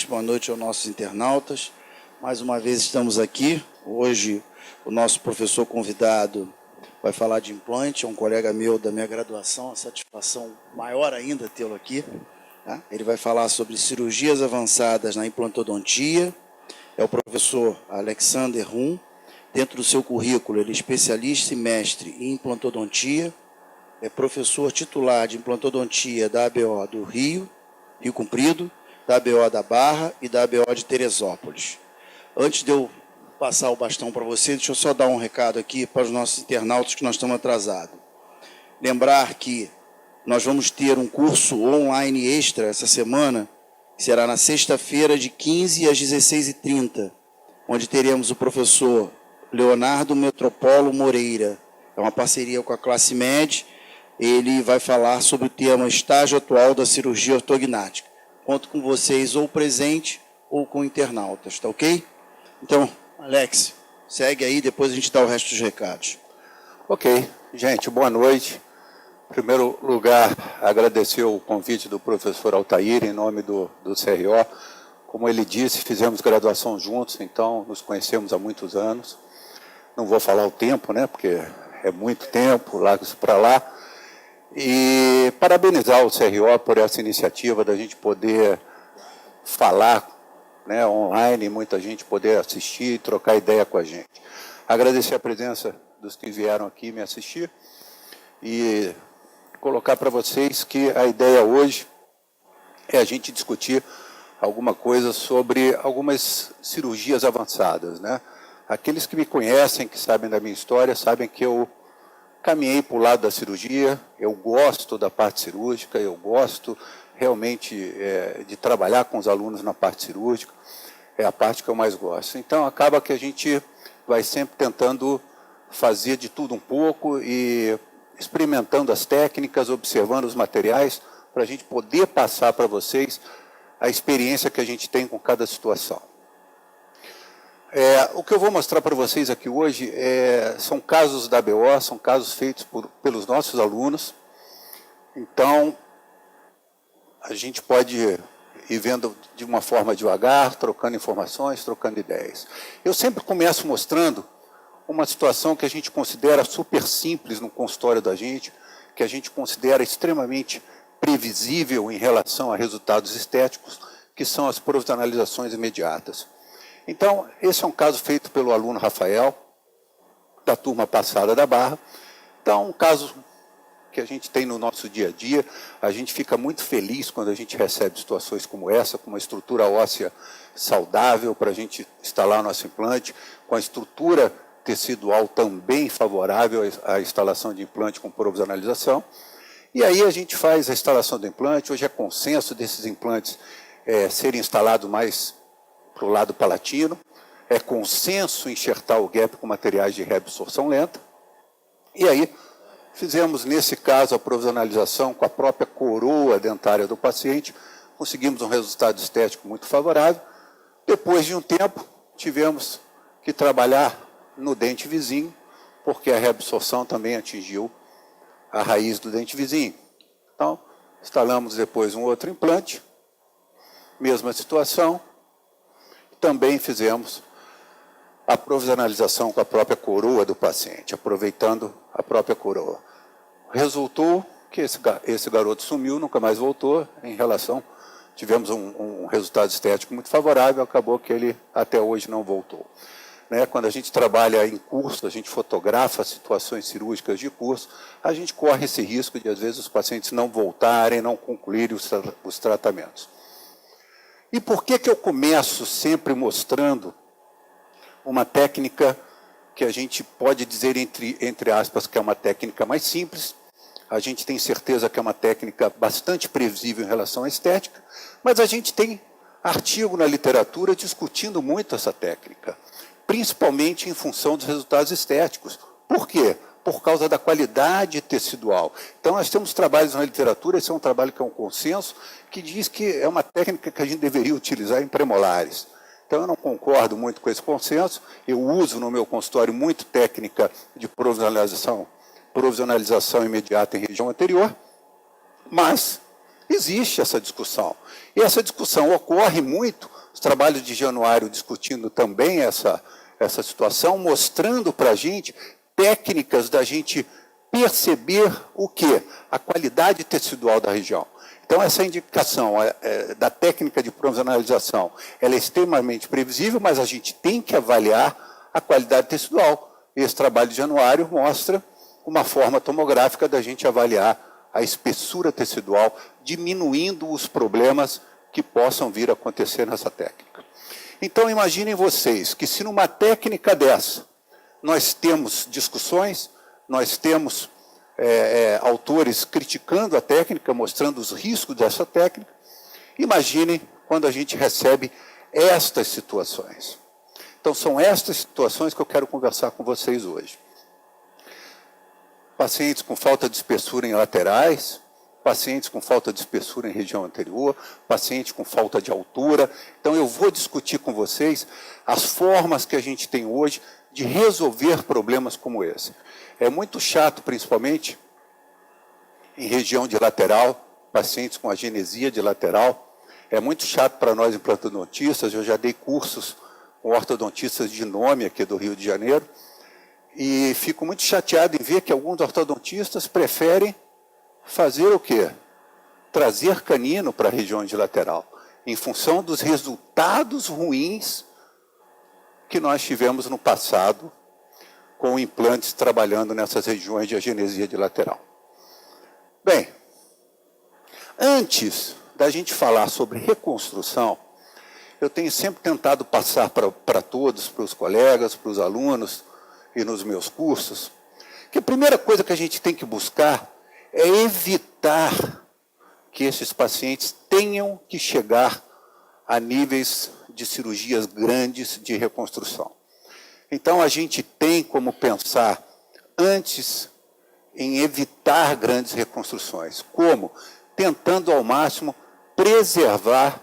boa noite aos nossos internautas. Mais uma vez estamos aqui. Hoje o nosso professor convidado vai falar de implante, é um colega meu da minha graduação, a satisfação maior ainda tê-lo aqui. Tá? Ele vai falar sobre cirurgias avançadas na implantodontia. É o professor Alexander Rum. Dentro do seu currículo, ele é especialista e mestre em implantodontia, é professor titular de implantodontia da ABO do Rio Comprido, da ABO da Barra e da ABO de Teresópolis. Antes de eu passar o bastão para você, deixa eu só dar um recado aqui para os nossos internautas que nós estamos atrasados. Lembrar que nós vamos ter um curso online extra essa semana, que será na sexta-feira de 15 às 16h30, onde teremos o professor Leonardo Metropolo Moreira. É uma parceria com a Classe Med. Ele vai falar sobre o tema estágio atual da cirurgia ortognática. Conto com vocês ou presente ou com internautas, tá ok? Então, Alex, segue aí, depois a gente dá o resto dos recados. Ok. Gente, boa noite. Em primeiro lugar, agradecer o convite do professor Altair, em nome do CRO. Como ele disse, fizemos graduação juntos, então nos conhecemos há muitos anos. Não vou falar o tempo, né, porque é muito tempo, largo isso para lá. E parabenizar o CRO por essa iniciativa da gente poder falar, né, online, muita gente poder assistir e trocar ideia com a gente. Agradecer a presença dos que vieram aqui me assistir e colocar para vocês que a ideia hoje é a gente discutir alguma coisa sobre algumas cirurgias avançadas, né? Aqueles que me conhecem, que sabem da minha história, sabem que eu caminhei para o lado da cirurgia, eu gosto da parte cirúrgica, eu gosto realmente de trabalhar com os alunos na parte cirúrgica, é a parte que eu mais gosto. Então, acaba que a gente vai sempre tentando fazer de tudo um pouco e experimentando as técnicas, observando os materiais, para a gente poder passar para vocês a experiência que a gente tem com cada situação. O que eu vou mostrar para vocês aqui hoje são casos da ABO, são casos feitos pelos nossos alunos. Então, a gente pode ir vendo de uma forma devagar, trocando informações, trocando ideias. Eu sempre começo mostrando uma situação que a gente considera super simples no consultório da gente, que a gente considera extremamente previsível em relação a resultados estéticos, que são as provisionalizações imediatas. Então, esse é um caso feito pelo aluno Rafael, da turma passada da Barra. Então, um caso que a gente tem no nosso dia a dia, a gente fica muito feliz quando a gente recebe situações como essa, com uma estrutura óssea saudável para a gente instalar o nosso implante, com a estrutura tecidual também favorável à instalação de implante com provisionalização. E aí a gente faz a instalação do implante. Hoje é consenso desses implantes serem instalados mais para o lado palatino, é consenso enxertar o gap com materiais de reabsorção lenta. E aí fizemos, nesse caso, a provisionalização com a própria coroa dentária do paciente, conseguimos um resultado estético muito favorável. Depois de um tempo, tivemos que trabalhar no dente vizinho, porque a reabsorção também atingiu a raiz do dente vizinho. Então, instalamos depois um outro implante, mesma situação. Também fizemos a provisionalização com a própria coroa do paciente, aproveitando a própria coroa. Resultou que esse garoto sumiu, nunca mais voltou. Tivemos um resultado estético muito favorável, acabou que ele até hoje não voltou. Quando a gente trabalha em curso, a gente fotografa situações cirúrgicas de curso, a gente corre esse risco de, às vezes, os pacientes não voltarem, não concluírem os tratamentos. E por que eu começo sempre mostrando uma técnica que a gente pode dizer, entre aspas, que é uma técnica mais simples? A gente tem certeza que é uma técnica bastante previsível em relação à estética, mas a gente tem artigo na literatura discutindo muito essa técnica, principalmente em função dos resultados estéticos. Por quê? Por causa da qualidade tecidual. Então, nós temos trabalhos na literatura, esse é um trabalho que é um consenso, que diz que é uma técnica que a gente deveria utilizar em premolares. Então, eu não concordo muito com esse consenso, eu uso no meu consultório muito técnica de provisionalização imediata em região anterior, mas Existe essa discussão. E essa discussão ocorre muito, os trabalhos de Januário discutindo também essa situação, mostrando para a gente técnicas da gente perceber o quê? A qualidade tecidual da região. Então, essa indicação da técnica de profissionalização, ela é extremamente previsível, mas a gente tem que avaliar a qualidade tecidual. Esse trabalho de Januário mostra uma forma tomográfica da gente avaliar a espessura tecidual, diminuindo os problemas que possam vir a acontecer nessa técnica. Então, imaginem vocês que se numa técnica dessa, nós temos discussões, nós temos autores criticando a técnica, mostrando os riscos dessa técnica, imaginem quando a gente recebe estas situações. Então, são estas situações que eu quero conversar com vocês hoje. Pacientes com falta de espessura em laterais, pacientes com falta de espessura em região anterior, paciente com falta de altura. Então, eu vou discutir com vocês as formas que a gente tem hoje de resolver problemas como esse. É muito chato, principalmente, em região de lateral, pacientes com agenesia de lateral. É muito chato para nós implantodontistas, eu já dei cursos com ortodontistas de nome aqui do Rio de Janeiro, e fico muito chateado em ver que alguns ortodontistas preferem fazer o quê? Trazer canino para a região de lateral, em função dos resultados ruins que nós tivemos no passado com implantes trabalhando nessas regiões de agenesia de lateral. Bem, antes da gente falar sobre reconstrução, eu tenho sempre tentado passar para todos, para os colegas, para os alunos e nos meus cursos, que a primeira coisa que a gente tem que buscar é evitar que esses pacientes tenham que chegar a níveis de cirurgias grandes de reconstrução. Então, a gente tem como pensar antes em evitar grandes reconstruções. Como? Tentando ao máximo preservar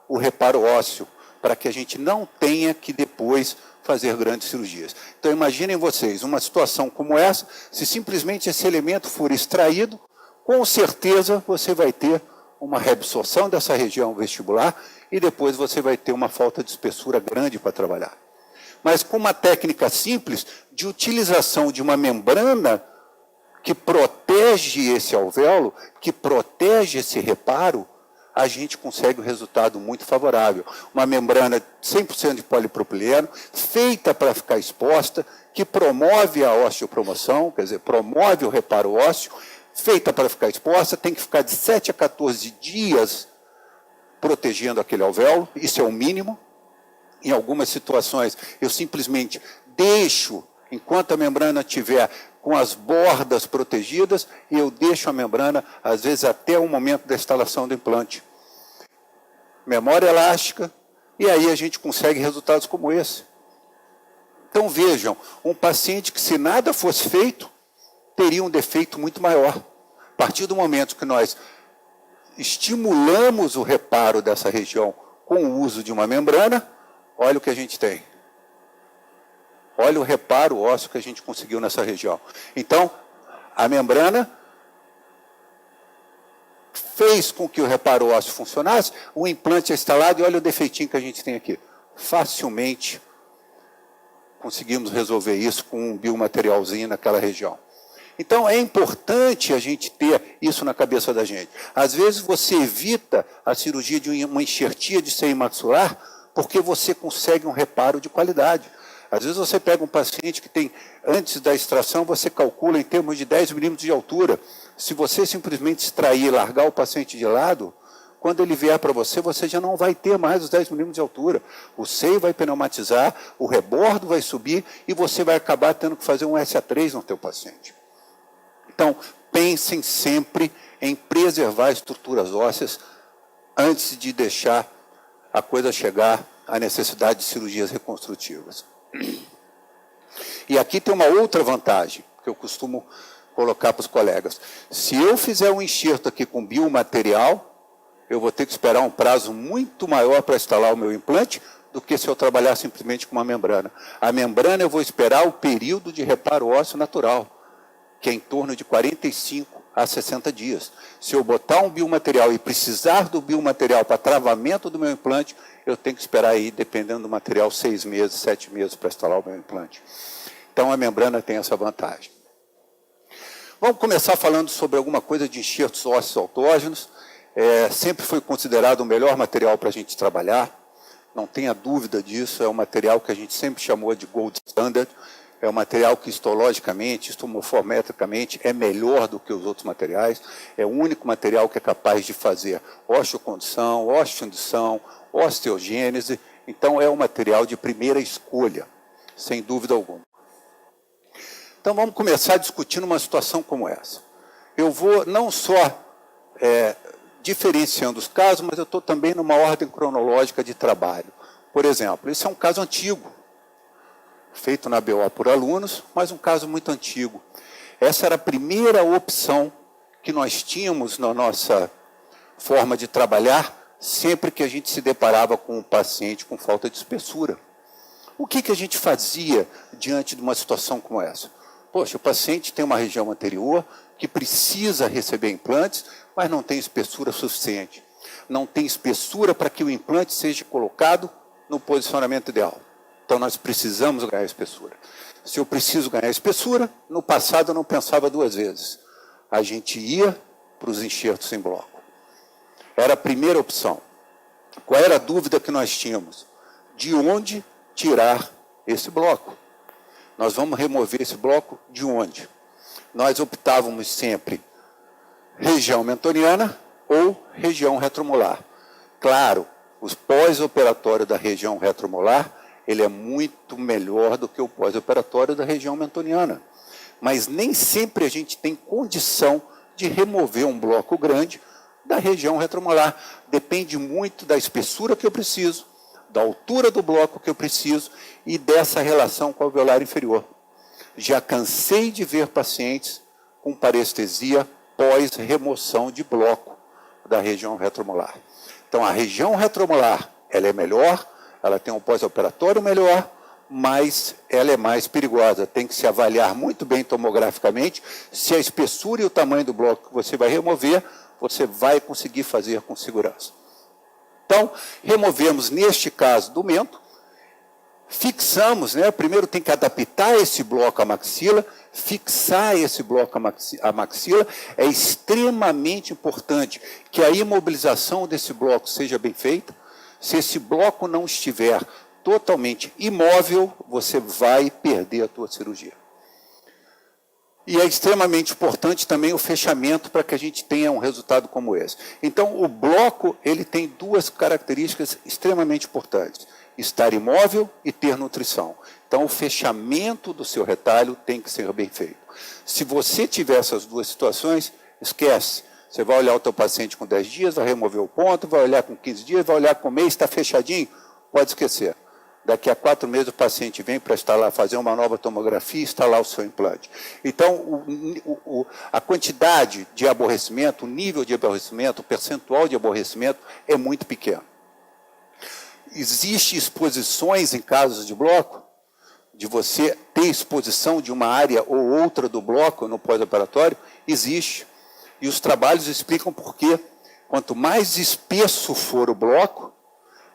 o reparo ósseo, para que a gente não tenha que depois fazer grandes cirurgias. Então, imaginem vocês, uma situação como essa, se simplesmente esse elemento for extraído, com certeza você vai ter uma reabsorção dessa região vestibular e depois você vai ter uma falta de espessura grande para trabalhar. Mas com uma técnica simples de utilização de uma membrana que protege esse alvéolo, que protege esse reparo, a gente consegue um resultado muito favorável. Uma membrana 100% de polipropileno, feita para ficar exposta, que promove a osteopromoção, quer dizer, promove o reparo ósseo, feita para ficar exposta, tem que ficar de 7 a 14 dias protegendo aquele alvéolo, isso é o mínimo. Em algumas situações, eu simplesmente deixo, enquanto a membrana estiver com as bordas protegidas, e eu deixo a membrana, às vezes, até o momento da instalação do implante. Memória elástica, e aí a gente consegue resultados como esse. Então, vejam, um paciente que, se nada fosse feito, teria um defeito muito maior. A partir do momento que nós estimulamos o reparo dessa região com o uso de uma membrana, olha o que a gente tem. Olha o reparo ósseo que a gente conseguiu nessa região. Então, a membrana fez com que o reparo ósseo funcionasse, o implante é instalado e olha o defeitinho que a gente tem aqui. Facilmente conseguimos resolver isso com um biomaterialzinho naquela região. Então, é importante a gente ter isso na cabeça da gente. Às vezes, você evita a cirurgia de uma enxertia de seio maxilar porque você consegue um reparo de qualidade. Às vezes você pega um paciente que tem, antes da extração, você calcula em termos de 10 milímetros de altura. Se você simplesmente extrair e largar o paciente de lado, quando ele vier para você, você já não vai ter mais os 10 milímetros de altura. O seio vai pneumatizar, o rebordo vai subir e você vai acabar tendo que fazer um SA3 no teu paciente. Então, pensem sempre em preservar estruturas ósseas antes de deixar a coisa chegar à necessidade de cirurgias reconstrutivas. E aqui tem uma outra vantagem que eu costumo colocar para os colegas. Se eu fizer um enxerto aqui com biomaterial, eu vou ter que esperar um prazo muito maior para instalar o meu implante do que se eu trabalhar simplesmente com uma membrana. A membrana eu vou esperar o período de reparo ósseo natural, que é em torno de 45 a 60 dias. Se eu botar um biomaterial e precisar do biomaterial para travamento do meu implante, eu tenho que esperar aí, dependendo do material, 6 meses, 7 meses para instalar o meu implante. Então, a membrana tem essa vantagem. Vamos começar falando sobre alguma coisa de enxertos ósseos autógenos. Sempre foi considerado o melhor material para a gente trabalhar. Não tenha dúvida disso, é um material que a gente sempre chamou de gold standard. É um material que histologicamente, histomorfometricamente, é melhor do que os outros materiais. É o único material que é capaz de fazer osteocondução, osteoindução, osteogênese. Então, é um material de primeira escolha, sem dúvida alguma. Então, vamos começar discutindo uma situação como essa. Eu vou não só diferenciando os casos, mas eu estou também numa ordem cronológica de trabalho. Por exemplo, esse é um caso antigo, feito na BO por alunos, mas um caso muito antigo. Essa era a primeira opção que nós tínhamos na nossa forma de trabalhar, sempre que a gente se deparava com um paciente com falta de espessura. O que a gente fazia diante de uma situação como essa? Poxa, o paciente tem uma região anterior que precisa receber implantes, mas não tem espessura suficiente. Não tem espessura para que o implante seja colocado no posicionamento ideal. Então, nós precisamos ganhar espessura. Se eu preciso ganhar espessura, no passado eu não pensava duas vezes. A gente ia para os enxertos em bloco. Era a primeira opção. Qual era a dúvida que nós tínhamos? De onde tirar esse bloco? Nós vamos remover esse bloco de onde? Nós optávamos sempre região mentoniana ou região retromolar. Claro, os pós-operatório da região retromolar, ele é muito melhor do que o pós-operatório da região mentoniana. Mas nem sempre a gente tem condição de remover um bloco grande da região retromolar. Depende muito da espessura que eu preciso, da altura do bloco que eu preciso e dessa relação com o alveolar inferior. Já cansei de ver pacientes com parestesia pós-remoção de bloco da região retromolar. Então, a região retromolar, ela é melhor, ela tem um pós-operatório melhor, mas ela é mais perigosa. Tem que se avaliar muito bem tomograficamente se a espessura e o tamanho do bloco que você vai remover, você vai conseguir fazer com segurança. Então, removemos, neste caso, do mento, fixamos, primeiro tem que adaptar esse bloco à maxila, fixar esse bloco à maxila, é extremamente importante que a imobilização desse bloco seja bem feita. Se esse bloco não estiver totalmente imóvel, você vai perder a tua cirurgia. E é extremamente importante também o fechamento para que a gente tenha um resultado como esse. Então, o bloco ele tem duas características extremamente importantes: estar imóvel e ter nutrição. Então, o fechamento do seu retalho tem que ser bem feito. Se você tiver essas duas situações, esquece. Você vai olhar o teu paciente com 10 dias, vai remover o ponto, vai olhar com 15 dias, vai olhar com um mês, está fechadinho, pode esquecer. Daqui a 4 meses o paciente vem para instalar, fazer uma nova tomografia e instalar o seu implante. Então, a quantidade de aborrecimento, o nível de aborrecimento, o percentual de aborrecimento é muito pequeno. Existem exposições em casos de bloco, de você ter exposição de uma área ou outra do bloco no pós-operatório? Existe. E os trabalhos explicam por quê. Quanto mais espesso for o bloco,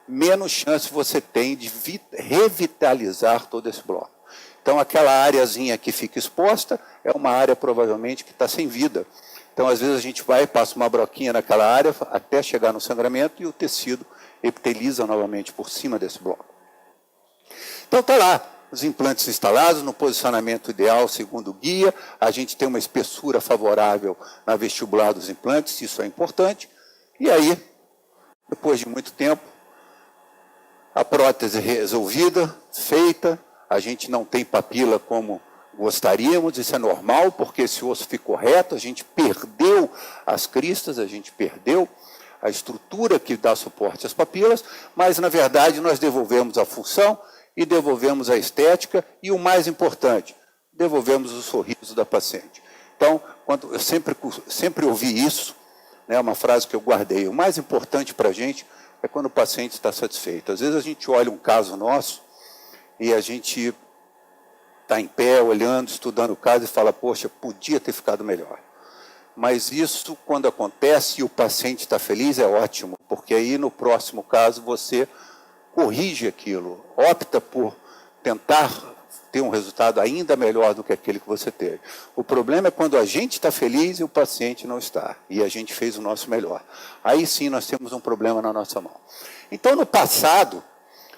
menos chance você tem de revitalizar todo esse bloco. Então, aquela areazinha que fica exposta é uma área provavelmente que está sem vida. Então, às vezes a gente vai e passa uma broquinha naquela área até chegar no sangramento e o tecido epiteliza novamente por cima desse bloco. Então, está lá. Os implantes instalados no posicionamento ideal, segundo o guia, a gente tem uma espessura favorável na vestibular dos implantes, isso é importante. E aí, depois de muito tempo, a prótese resolvida, feita, a gente não tem papila como gostaríamos, isso é normal, porque esse osso ficou reto, a gente perdeu as cristas, a gente perdeu a estrutura que dá suporte às papilas, mas, na verdade, nós devolvemos a função e devolvemos a estética e, o mais importante, devolvemos o sorriso da paciente. Então, eu sempre ouvi isso, uma frase que eu guardei: o mais importante para a gente é quando o paciente está satisfeito. Às vezes a gente olha um caso nosso e a gente está em pé, olhando, estudando o caso e fala: poxa, podia ter ficado melhor. mas isso, quando acontece e o paciente está feliz, é ótimo, porque aí, no próximo caso, você corrige aquilo, opta por tentar ter um resultado ainda melhor do que aquele que você teve. O problema é quando a gente está feliz e o paciente não está, e a gente fez o nosso melhor. Aí sim nós temos um problema na nossa mão. Então, no passado,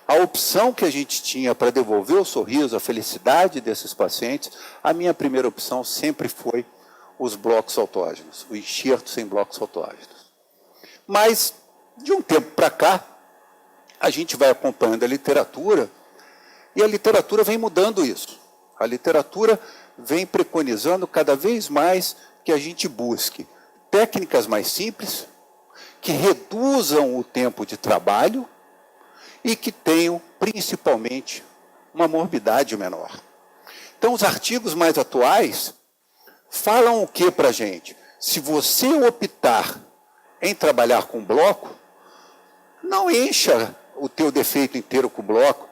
a opção que a gente tinha para devolver o sorriso, a felicidade desses pacientes, a minha primeira opção sempre foi os blocos autógenos, o enxerto sem blocos autógenos. Mas, de um tempo para cá, a gente vai acompanhando a literatura, e a literatura vem mudando isso. A literatura vem preconizando cada vez mais que a gente busque técnicas mais simples, que reduzam o tempo de trabalho e que tenham, principalmente, uma morbidade menor. Então, os artigos mais atuais falam o que para a gente? Se você optar em trabalhar com bloco, não encha o teu defeito inteiro com o bloco,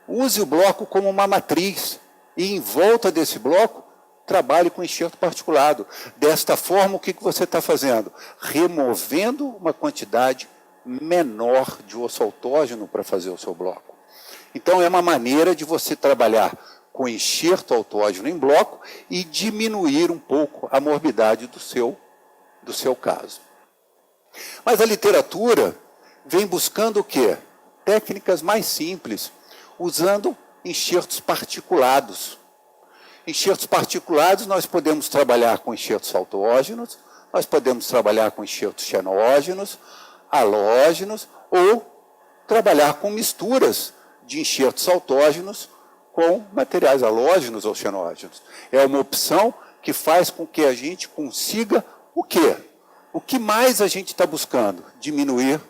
use o bloco como uma matriz e, em volta desse bloco, trabalhe com enxerto particulado. Desta forma, o que você está fazendo? Removendo uma quantidade menor de osso autógeno para fazer o seu bloco. Então, é uma maneira de você trabalhar com enxerto autógeno em bloco e diminuir um pouco a morbidade do seu caso. Mas a literatura vem buscando o quê? Técnicas mais simples, usando enxertos particulados. Enxertos particulados, nós podemos trabalhar com enxertos autógenos, nós podemos trabalhar com enxertos xenógenos, halógenos, ou trabalhar com misturas de enxertos autógenos com materiais halógenos ou xenógenos. É uma opção que faz com que a gente consiga o quê? O que mais a gente está buscando? Diminuir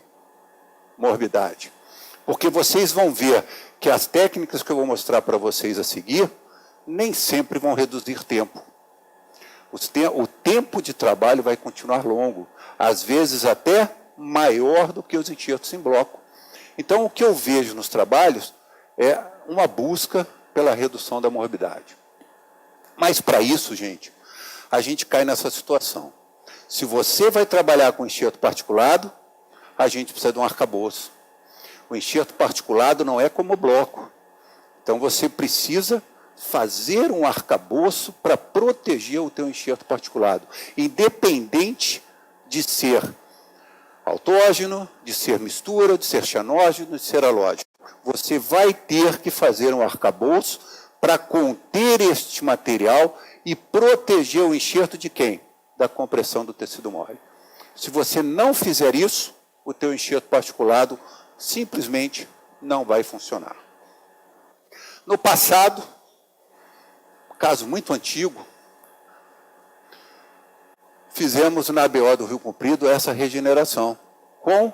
morbidade. Porque vocês vão ver que as técnicas que eu vou mostrar para vocês a seguir nem sempre vão reduzir tempo. O tempo de trabalho vai continuar longo, às vezes até maior do que os enxertos em bloco. Então, o que eu vejo nos trabalhos é uma busca pela redução da morbidade. Mas, para isso, gente, a gente cai nessa situação. Se você vai trabalhar com enxerto particulado, a gente precisa de um arcabouço. O enxerto particulado não é como bloco. Então, você precisa fazer um arcabouço para proteger o teu enxerto particulado, independente de ser autógeno, de ser mistura, de ser xenógeno, de ser halógeno. Você vai ter que fazer um arcabouço para conter este material e proteger o enxerto de quem? Da compressão do tecido mole. Se você não fizer isso, o teu enxerto particulado simplesmente não vai funcionar. No passado, caso muito antigo, fizemos na ABO do Rio Comprido essa regeneração com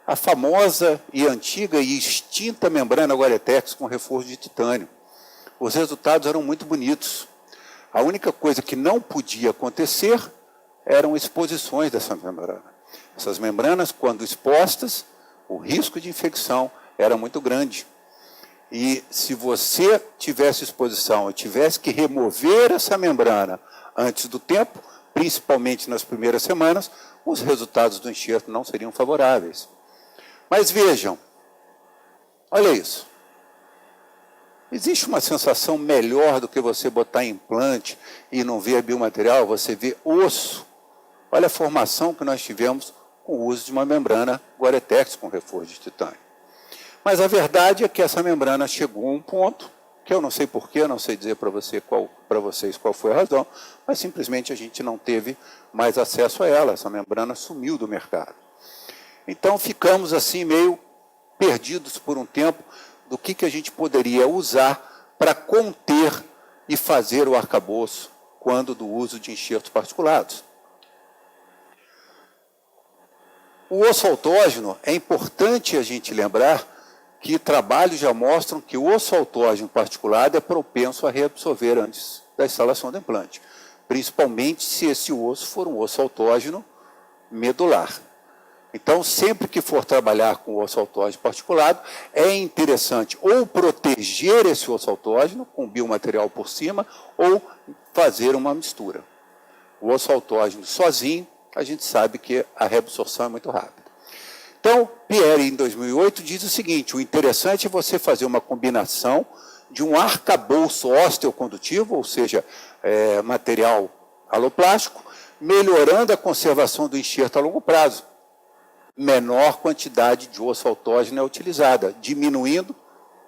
a famosa e antiga e extinta membrana Guaretex com reforço de titânio. Os resultados eram muito bonitos. A única coisa que não podia acontecer eram exposições dessa membrana. Essas membranas, quando expostas, o risco de infecção era muito grande. E se você tivesse exposição e tivesse que remover essa membrana antes do tempo, principalmente nas primeiras semanas, os resultados do enxerto não seriam favoráveis. Mas vejam, olha isso. Existe uma sensação melhor do que você botar implante e não ver biomaterial, você vê osso. Olha a formação que nós tivemos com o uso de uma membrana Guaretex com reforço de titânio. Mas a verdade é que essa membrana chegou a um ponto, que eu não sei porquê, não sei dizer para vocês qual foi a razão, mas simplesmente a gente não teve mais acesso a ela, essa membrana sumiu do mercado. Então ficamos assim meio perdidos por um tempo do que a gente poderia usar para conter e fazer o arcabouço quando do uso de enxertos particulados. O osso autógeno, é importante a gente lembrar que trabalhos já mostram que o osso autógeno particulado é propenso a reabsorver antes da instalação do implante, principalmente se esse osso for um osso autógeno medular. Então, sempre que for trabalhar com osso autógeno particulado, é interessante ou proteger esse osso autógeno com biomaterial por cima ou fazer uma mistura. O osso autógeno sozinho, a gente sabe que a reabsorção é muito rápida. Então, Pierre, em 2008, diz o seguinte: o interessante é você fazer uma combinação de um arcabouço osteocondutivo, ou seja, material aloplástico, melhorando a conservação do enxerto a longo prazo. Menor quantidade de osso autógeno é utilizada, diminuindo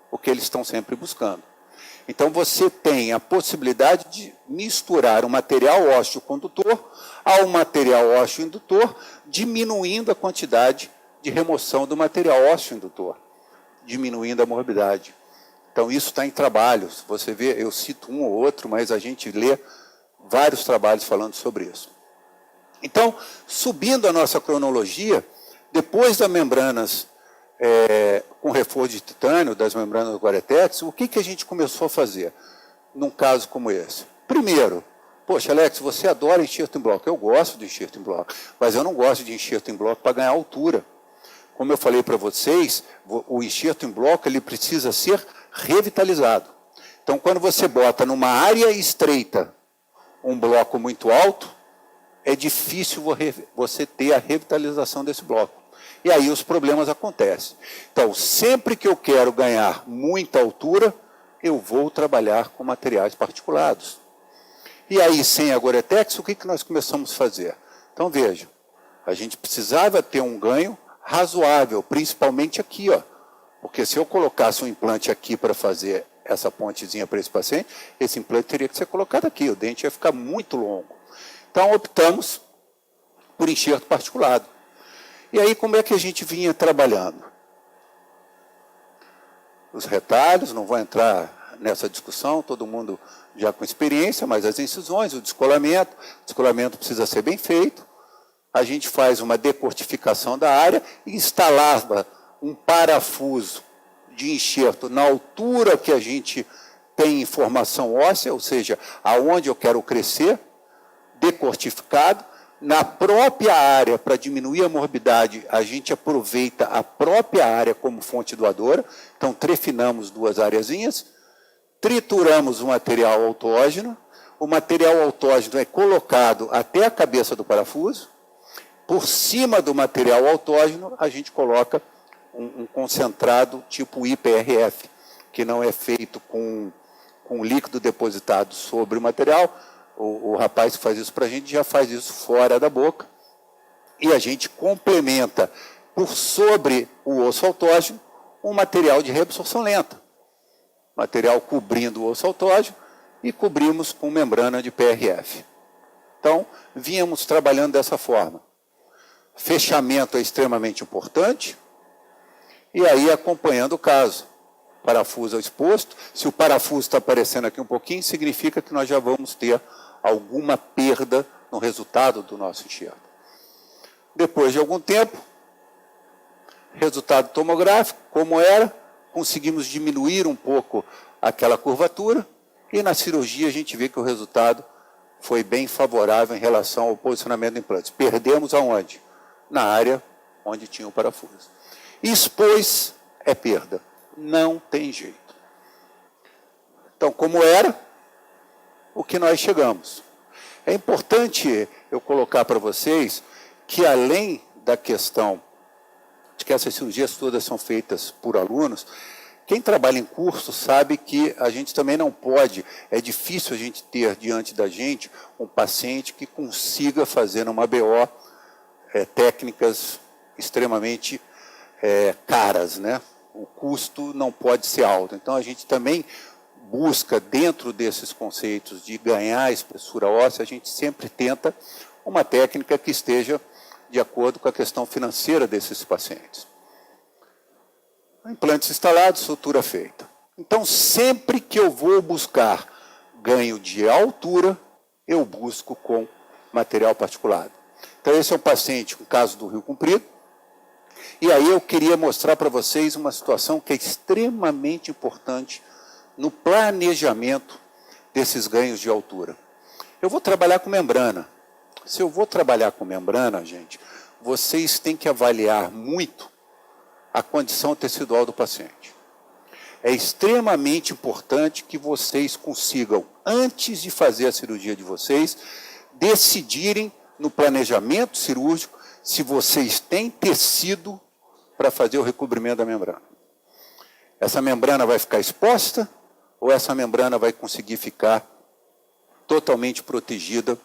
o que eles estão sempre buscando. Então, você tem a possibilidade de misturar o material ósseo condutor ao material ósseo indutor, diminuindo a quantidade de remoção do material ósseo indutor, diminuindo a morbidade. Então, isso está em trabalhos. Você vê, eu cito um ou outro, mas a gente lê vários trabalhos falando sobre isso. Então, subindo a nossa cronologia, depois das membranas com reforço de titânio, das membranas do Gore-Tex, o que a gente começou a fazer num caso como esse? Primeiro, poxa, Alex, você adora enxerto em bloco. Eu gosto de enxerto em bloco, mas eu não gosto de enxerto em bloco para ganhar altura. Como eu falei para vocês, o enxerto em bloco ele precisa ser revitalizado. Então, quando você bota numa área estreita um bloco muito alto, é difícil você ter a revitalização desse bloco. E aí os problemas acontecem. Então, sempre que eu quero ganhar muita altura, eu vou trabalhar com materiais particulados. E aí, sem a Gore-Tex, o que nós começamos a fazer? Então, veja, a gente precisava ter um ganho razoável, principalmente aqui, ó. Porque se eu colocasse um implante aqui para fazer essa pontezinha para esse paciente, esse implante teria que ser colocado aqui, o dente ia ficar muito longo. Então, optamos por enxerto particulado. E aí, como é que a gente vinha trabalhando? Os retalhos, não vou entrar nessa discussão, todo mundo já com experiência, mas as incisões, o descolamento precisa ser bem feito. A gente faz uma decortificação da área e instalava um parafuso de enxerto na altura que a gente tem informação óssea, ou seja, aonde eu quero crescer, decortificado. Na própria área, para diminuir a morbidade, a gente aproveita a própria área como fonte doadora. Então, trefinamos duas areazinhas, trituramos o material autógeno. O material autógeno é colocado até a cabeça do parafuso. Por cima do material autógeno, a gente coloca um concentrado tipo IPRF, que não é feito com líquido depositado sobre o material. O rapaz que faz isso para a gente já faz isso fora da boca. E a gente complementa por sobre o osso autógeno um material de reabsorção lenta. Material cobrindo o osso autógeno e cobrimos com membrana de PRF. Então, vínhamos trabalhando dessa forma. Fechamento é extremamente importante. E aí, acompanhando o caso. Parafuso exposto. Se o parafuso está aparecendo aqui um pouquinho, significa que nós já vamos ter alguma perda no resultado do nosso enxerto. Depois de algum tempo, resultado tomográfico, como era, conseguimos diminuir um pouco aquela curvatura e na cirurgia a gente vê que o resultado foi bem favorável em relação ao posicionamento do implante. Perdemos aonde? Na área onde tinha o parafuso. Expôs é perda. Não tem jeito. Então, como era, o que nós chegamos. É importante eu colocar para vocês que, além da questão de que essas cirurgias todas são feitas por alunos, quem trabalha em curso sabe que a gente também não pode, é difícil a gente ter diante da gente um paciente que consiga fazer numa BO técnicas extremamente caras, né? O custo não pode ser alto. Então, a gente também busca, dentro desses conceitos de ganhar espessura óssea, a gente sempre tenta uma técnica que esteja de acordo com a questão financeira desses pacientes. Implantes instalados, sutura feita. Então, sempre que eu vou buscar ganho de altura, eu busco com material particulado. Então, esse é um paciente com caso do Rio Comprido. E aí eu queria mostrar para vocês uma situação que é extremamente importante no planejamento desses ganhos de altura. Eu vou trabalhar com membrana. Se eu vou trabalhar com membrana, gente, vocês têm que avaliar muito a condição tecidual do paciente. É extremamente importante que vocês consigam, antes de fazer a cirurgia de vocês, decidirem no planejamento cirúrgico se vocês têm tecido para fazer o recobrimento da membrana. Essa membrana vai ficar exposta ou essa membrana vai conseguir ficar totalmente protegida?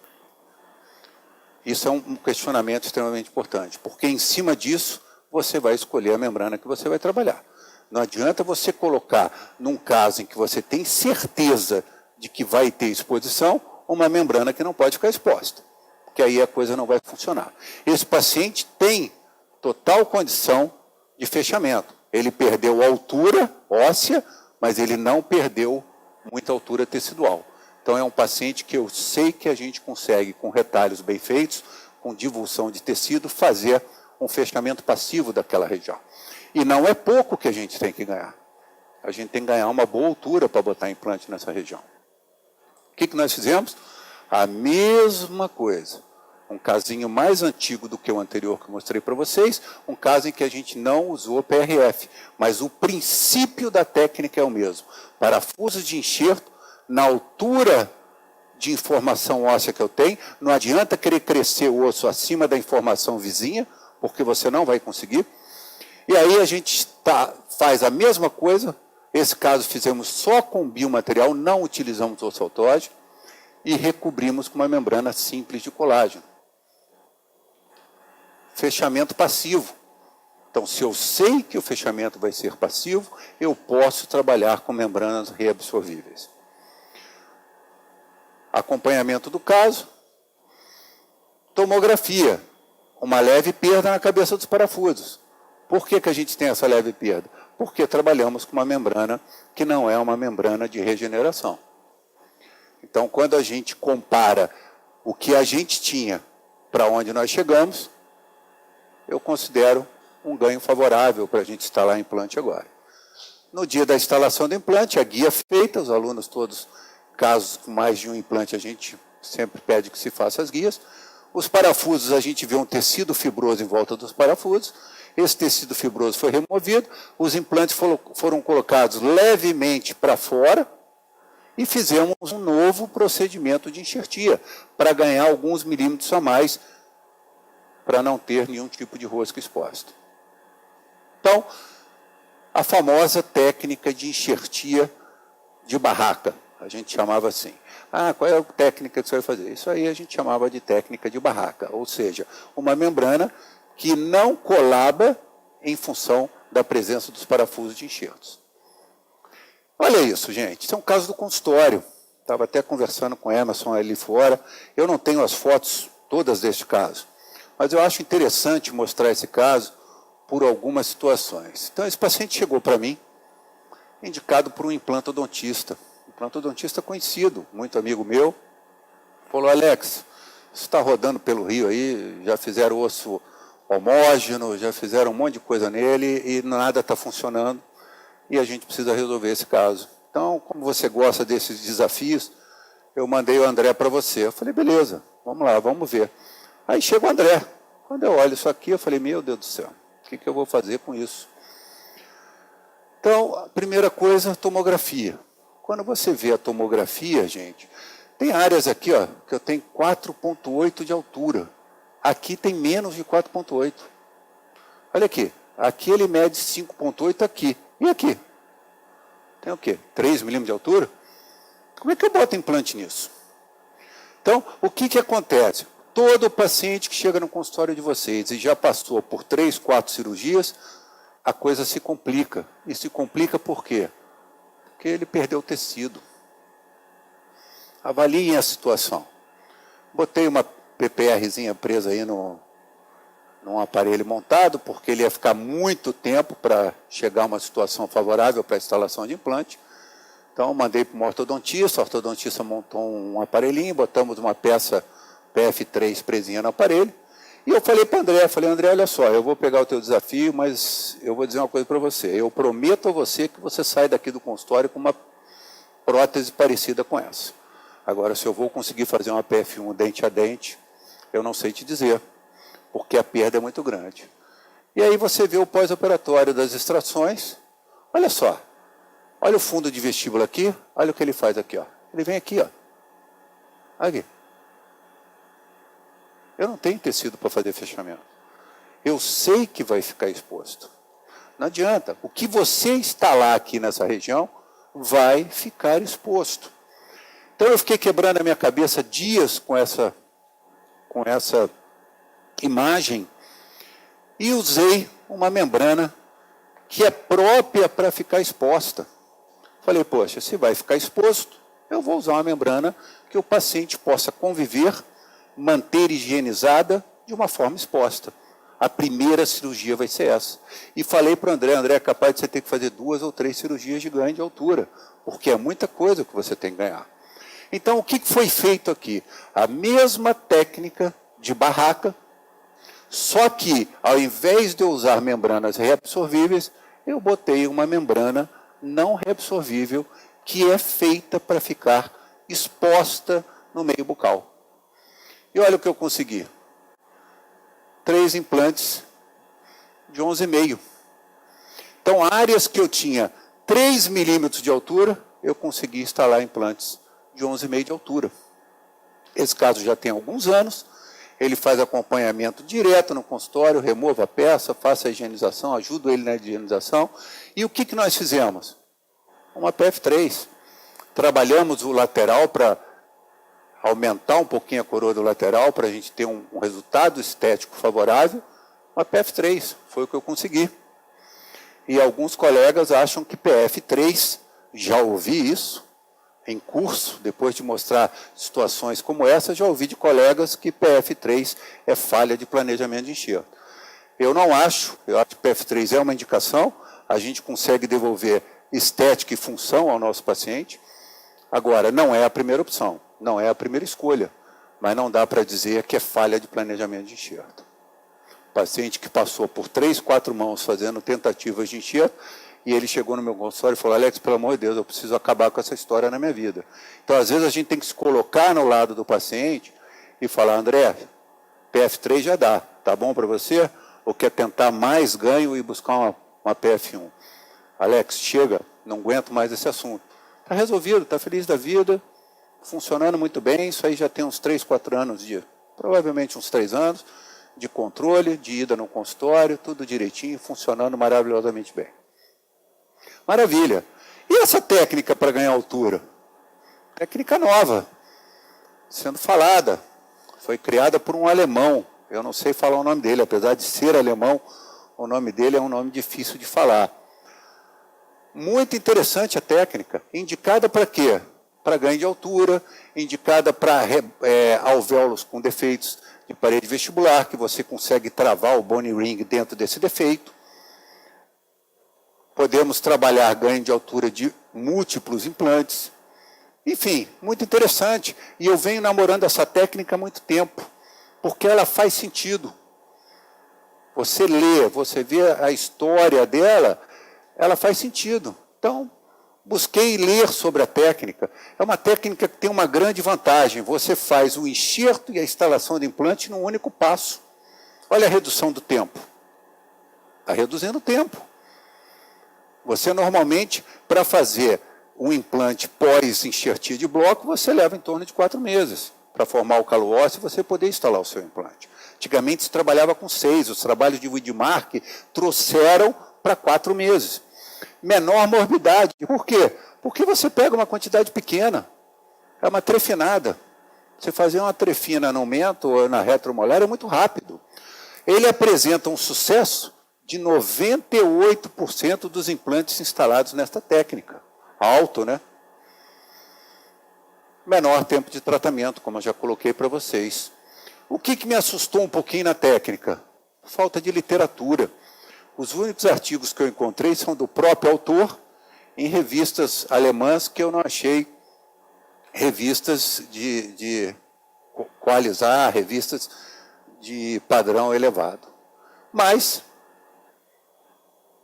Isso é um questionamento extremamente importante, porque em cima disso você vai escolher a membrana que você vai trabalhar. Não adianta você colocar, num caso em que você tem certeza de que vai ter exposição, uma membrana que não pode ficar exposta, porque aí a coisa não vai funcionar. Esse paciente tem total condição de fechamento. Ele perdeu altura óssea, mas ele não perdeu muita altura tecidual. Então, é um paciente que eu sei que a gente consegue, com retalhos bem feitos, com divulsão de tecido, fazer um fechamento passivo daquela região. E não é pouco que a gente tem que ganhar. A gente tem que ganhar uma boa altura para botar implante nessa região. O que nós fizemos? A mesma coisa. Um casinho mais antigo do que o anterior que eu mostrei para vocês, um caso em que a gente não usou PRF, mas o princípio da técnica é o mesmo. Parafusos de enxerto, na altura de informação óssea que eu tenho, não adianta querer crescer o osso acima da informação vizinha, porque você não vai conseguir. E aí a gente faz a mesma coisa, esse caso fizemos só com biomaterial, não utilizamos osso autógeno, e recobrimos com uma membrana simples de colágeno. Fechamento passivo. Então, se eu sei que o fechamento vai ser passivo, eu posso trabalhar com membranas reabsorvíveis. Acompanhamento do caso. Tomografia. Uma leve perda na cabeça dos parafusos. Por que a gente tem essa leve perda? Porque trabalhamos com uma membrana que não é uma membrana de regeneração. Então, quando a gente compara o que a gente tinha para onde nós chegamos, eu considero um ganho favorável para a gente instalar implante agora. No dia da instalação do implante, a guia feita, os alunos todos, casos com mais de um implante, a gente sempre pede que se faça as guias. Os parafusos, a gente vê um tecido fibroso em volta dos parafusos. Esse tecido fibroso foi removido, os implantes foram colocados levemente para fora e fizemos um novo procedimento de enxertia para ganhar alguns milímetros a mais, para não ter nenhum tipo de rosca exposta. Então, a famosa técnica de enxertia de barraca, a gente chamava assim. Qual é a técnica que você vai fazer? Isso aí a gente chamava de técnica de barraca, ou seja, uma membrana que não colaba em função da presença dos parafusos de enxertos. Olha isso, gente, isso é um caso do consultório. Estava até conversando com o Emerson ali fora. Eu não tenho as fotos todas deste caso, mas eu acho interessante mostrar esse caso por algumas situações. Então, esse paciente chegou para mim, indicado por um implantodontista conhecido, muito amigo meu, falou: Alex, isso está rodando pelo Rio aí, já fizeram osso homógeno, já fizeram um monte de coisa nele e nada está funcionando e a gente precisa resolver esse caso. Então, como você gosta desses desafios, eu mandei o André para você. Eu falei, beleza, vamos lá, vamos ver. Aí chega o André. Quando eu olho isso aqui, eu falei, meu Deus do céu, o que eu vou fazer com isso? Então, a primeira coisa, tomografia. Quando você vê a tomografia, gente, tem áreas aqui, ó, que eu tenho 4,8 de altura. Aqui tem menos de 4,8. Olha aqui. Aqui ele mede 5,8 aqui. E aqui? Tem o quê? 3 milímetros de altura? Como é que eu boto implante nisso? Então, o que acontece? Todo paciente que chega no consultório de vocês e já passou por 3, 4 cirurgias, a coisa se complica. E se complica por quê? Porque ele perdeu o tecido. Avaliem a situação. Botei uma PPRzinha presa aí num aparelho montado, porque ele ia ficar muito tempo para chegar a uma situação favorável para a instalação de implante. Então, mandei para o ortodontista montou um aparelhinho, botamos uma peça PF3 presinha no aparelho, e eu falei para o André, André, olha só, eu vou pegar o teu desafio, mas eu vou dizer uma coisa para você, eu prometo a você que você sai daqui do consultório com uma prótese parecida com essa. Agora, se eu vou conseguir fazer uma PF1 dente a dente, eu não sei te dizer, porque a perda é muito grande. E aí você vê o pós-operatório das extrações, olha só, olha o fundo de vestíbulo aqui, olha o que ele faz aqui, ó. Ele vem aqui, ó. Aqui. Eu não tenho tecido para fazer fechamento. Eu sei que vai ficar exposto. Não adianta. O que você instalar aqui nessa região vai ficar exposto. Então eu fiquei quebrando a minha cabeça dias com essa imagem e usei uma membrana que é própria para ficar exposta. Falei, poxa, se vai ficar exposto, eu vou usar uma membrana que o paciente possa conviver, manter higienizada de uma forma exposta. A primeira cirurgia vai ser essa. E falei para o André, é capaz de você ter que fazer 2 ou 3 cirurgias de ganho de altura, porque é muita coisa que você tem que ganhar. Então, o que foi feito aqui? A mesma técnica de barraca, só que, ao invés de eu usar membranas reabsorvíveis, eu botei uma membrana não reabsorvível, que é feita para ficar exposta no meio bucal. E olha o que eu consegui. 3 implantes de 11,5. Então, áreas que eu tinha 3 milímetros de altura, eu consegui instalar implantes de 11,5 de altura. Esse caso já tem alguns anos, ele faz acompanhamento direto no consultório, remova a peça, faça a higienização, ajudo ele na higienização. E o que nós fizemos? Uma PF3. Trabalhamos o lateral para aumentar um pouquinho a coroa do lateral, para a gente ter um resultado estético favorável. Uma PF3, foi o que eu consegui. E alguns colegas acham que PF3, já ouvi isso em curso, depois de mostrar situações como essa, já ouvi de colegas que PF3 é falha de planejamento de enxerto. Eu não acho, eu acho que PF3 é uma indicação, a gente consegue devolver estética e função ao nosso paciente. Agora, não é a primeira opção, não é a primeira escolha, mas não dá para dizer que é falha de planejamento de enxerto. Paciente que passou por 3, 4 mãos fazendo tentativas de enxerto, e ele chegou no meu consultório e falou, Alex, pelo amor de Deus, eu preciso acabar com essa história na minha vida. Então, às vezes, a gente tem que se colocar no lado do paciente e falar, André, PF3 já dá, tá bom para você? Ou quer tentar mais ganho e buscar uma PF1? Alex, chega, não aguento mais esse assunto. Está resolvido, está feliz da vida, funcionando muito bem, isso aí já tem uns 3, 4 anos, provavelmente uns 3 anos, de controle, de ida no consultório, tudo direitinho, funcionando maravilhosamente bem. Maravilha. E essa técnica para ganhar altura? Técnica nova, sendo falada. Foi criada por um alemão. Eu não sei falar o nome dele, apesar de ser alemão, o nome dele é um nome difícil de falar. Muito interessante a técnica. Indicada para quê? Para ganho de altura, indicada para alvéolos com defeitos de parede vestibular, que você consegue travar o bone ring dentro desse defeito. Podemos trabalhar ganho de altura de múltiplos implantes. Enfim, muito interessante. E eu venho namorando essa técnica há muito tempo, porque ela faz sentido. Você lê, você vê a história dela, ela faz sentido. Então, busquei ler sobre a técnica. É uma técnica que tem uma grande vantagem. Você faz o enxerto e a instalação do implante num único passo. Olha a redução do tempo. Está reduzindo o tempo. Você normalmente, para fazer um implante pós-enxertia de bloco, você leva em torno de 4 meses para formar o calo ósseo e você poder instalar o seu implante. Antigamente se trabalhava com 6, os trabalhos de Widmark trouxeram para 4 meses. Menor morbidade. Por quê? Porque você pega uma quantidade pequena, é uma trefinada. Você fazer uma trefina no mento ou na retromolar é muito rápido. Ele apresenta um sucesso de 98% dos implantes instalados nesta técnica. Alto, né? Menor tempo de tratamento, como eu já coloquei para vocês. O que me assustou um pouquinho na técnica? Falta de literatura. Os únicos artigos que eu encontrei são do próprio autor, em revistas alemãs, que eu não achei revistas de coalizar, revistas de padrão elevado. Mas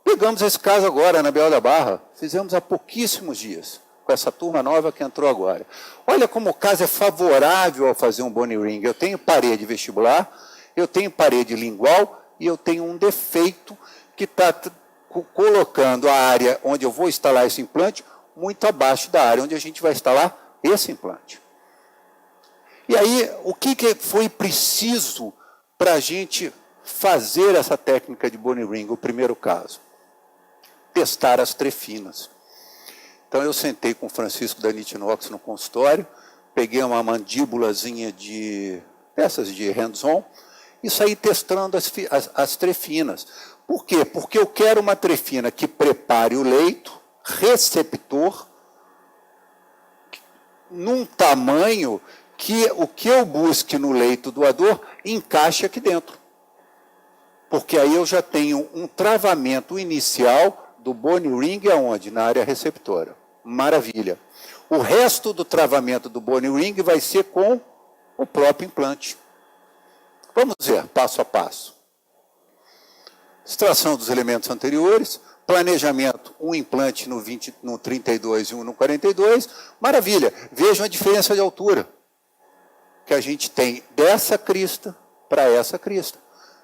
pegamos esse caso agora na Bel da Barra, fizemos há pouquíssimos dias, com essa turma nova que entrou agora. Olha como o caso é favorável ao fazer um bone ring. Eu tenho parede vestibular, eu tenho parede lingual e eu tenho um defeito que está colocando a área onde eu vou instalar esse implante muito abaixo da área onde a gente vai instalar esse implante. E aí, o que foi preciso para a gente fazer essa técnica de bone ring? O primeiro caso, testar as trefinas. Então, eu sentei com o Francisco da Nitinox no consultório, peguei uma mandíbulazinha de peças de hands-on e saí testando as trefinas. Por quê? Porque eu quero uma trefina que prepare o leito receptor num tamanho que o que eu busque no leito doador encaixe aqui dentro. Porque aí eu já tenho um travamento inicial do bone ring aonde? Na área receptora. Maravilha. O resto do travamento do bone ring vai ser com o próprio implante. Vamos ver, passo a passo. Extração dos elementos anteriores, planejamento, um implante no 32 e um no 42. Maravilha. Vejam a diferença de altura que a gente tem dessa crista para essa crista.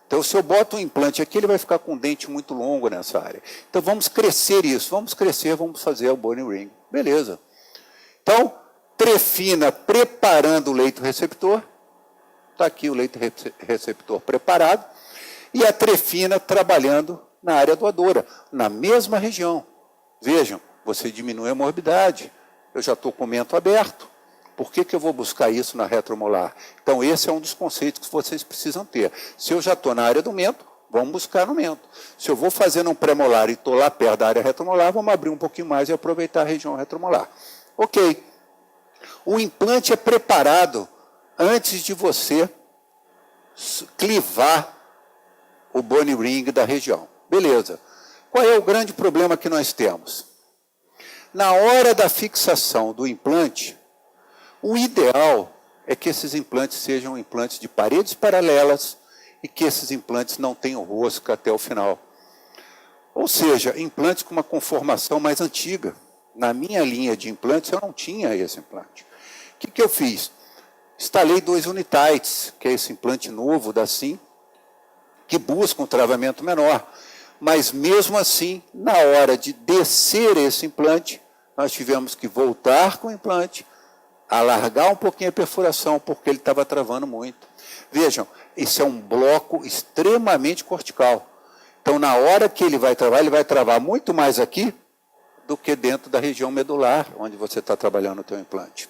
Então, se eu boto um implante aqui, ele vai ficar com um dente muito longo nessa área. Então, vamos crescer isso. Vamos crescer, vamos fazer o bone ring. Beleza. Então, trefina preparando o leito receptor. Está aqui o leito receptor preparado. E a trefina trabalhando na área doadora, na mesma região. Vejam, você diminui a morbidade. Eu já estou com o mento aberto. Por que eu vou buscar isso na retromolar? Então, esse é um dos conceitos que vocês precisam ter. Se eu já estou na área do mento, vamos buscar no mento. Se eu vou fazer um premolar e estou lá perto da área retromolar, vamos abrir um pouquinho mais e aproveitar a região retromolar. Ok. O implante é preparado antes de você clivar o bone ring da região. Beleza. Qual é o grande problema que nós temos? Na hora da fixação do implante, o ideal é que esses implantes sejam implantes de paredes paralelas e que esses implantes não tenham rosca até o final. Ou seja, implantes com uma conformação mais antiga. Na minha linha de implantes, eu não tinha esse implante. O que eu fiz? Instalei 2 Unitites, que é esse implante novo da SIM, que busca um travamento menor. Mas, mesmo assim, na hora de descer esse implante, nós tivemos que voltar com o implante, alargar um pouquinho a perfuração, porque ele estava travando muito. Vejam, esse é um bloco extremamente cortical. Então, na hora que ele vai travar muito mais aqui do que dentro da região medular, onde você está trabalhando o teu implante.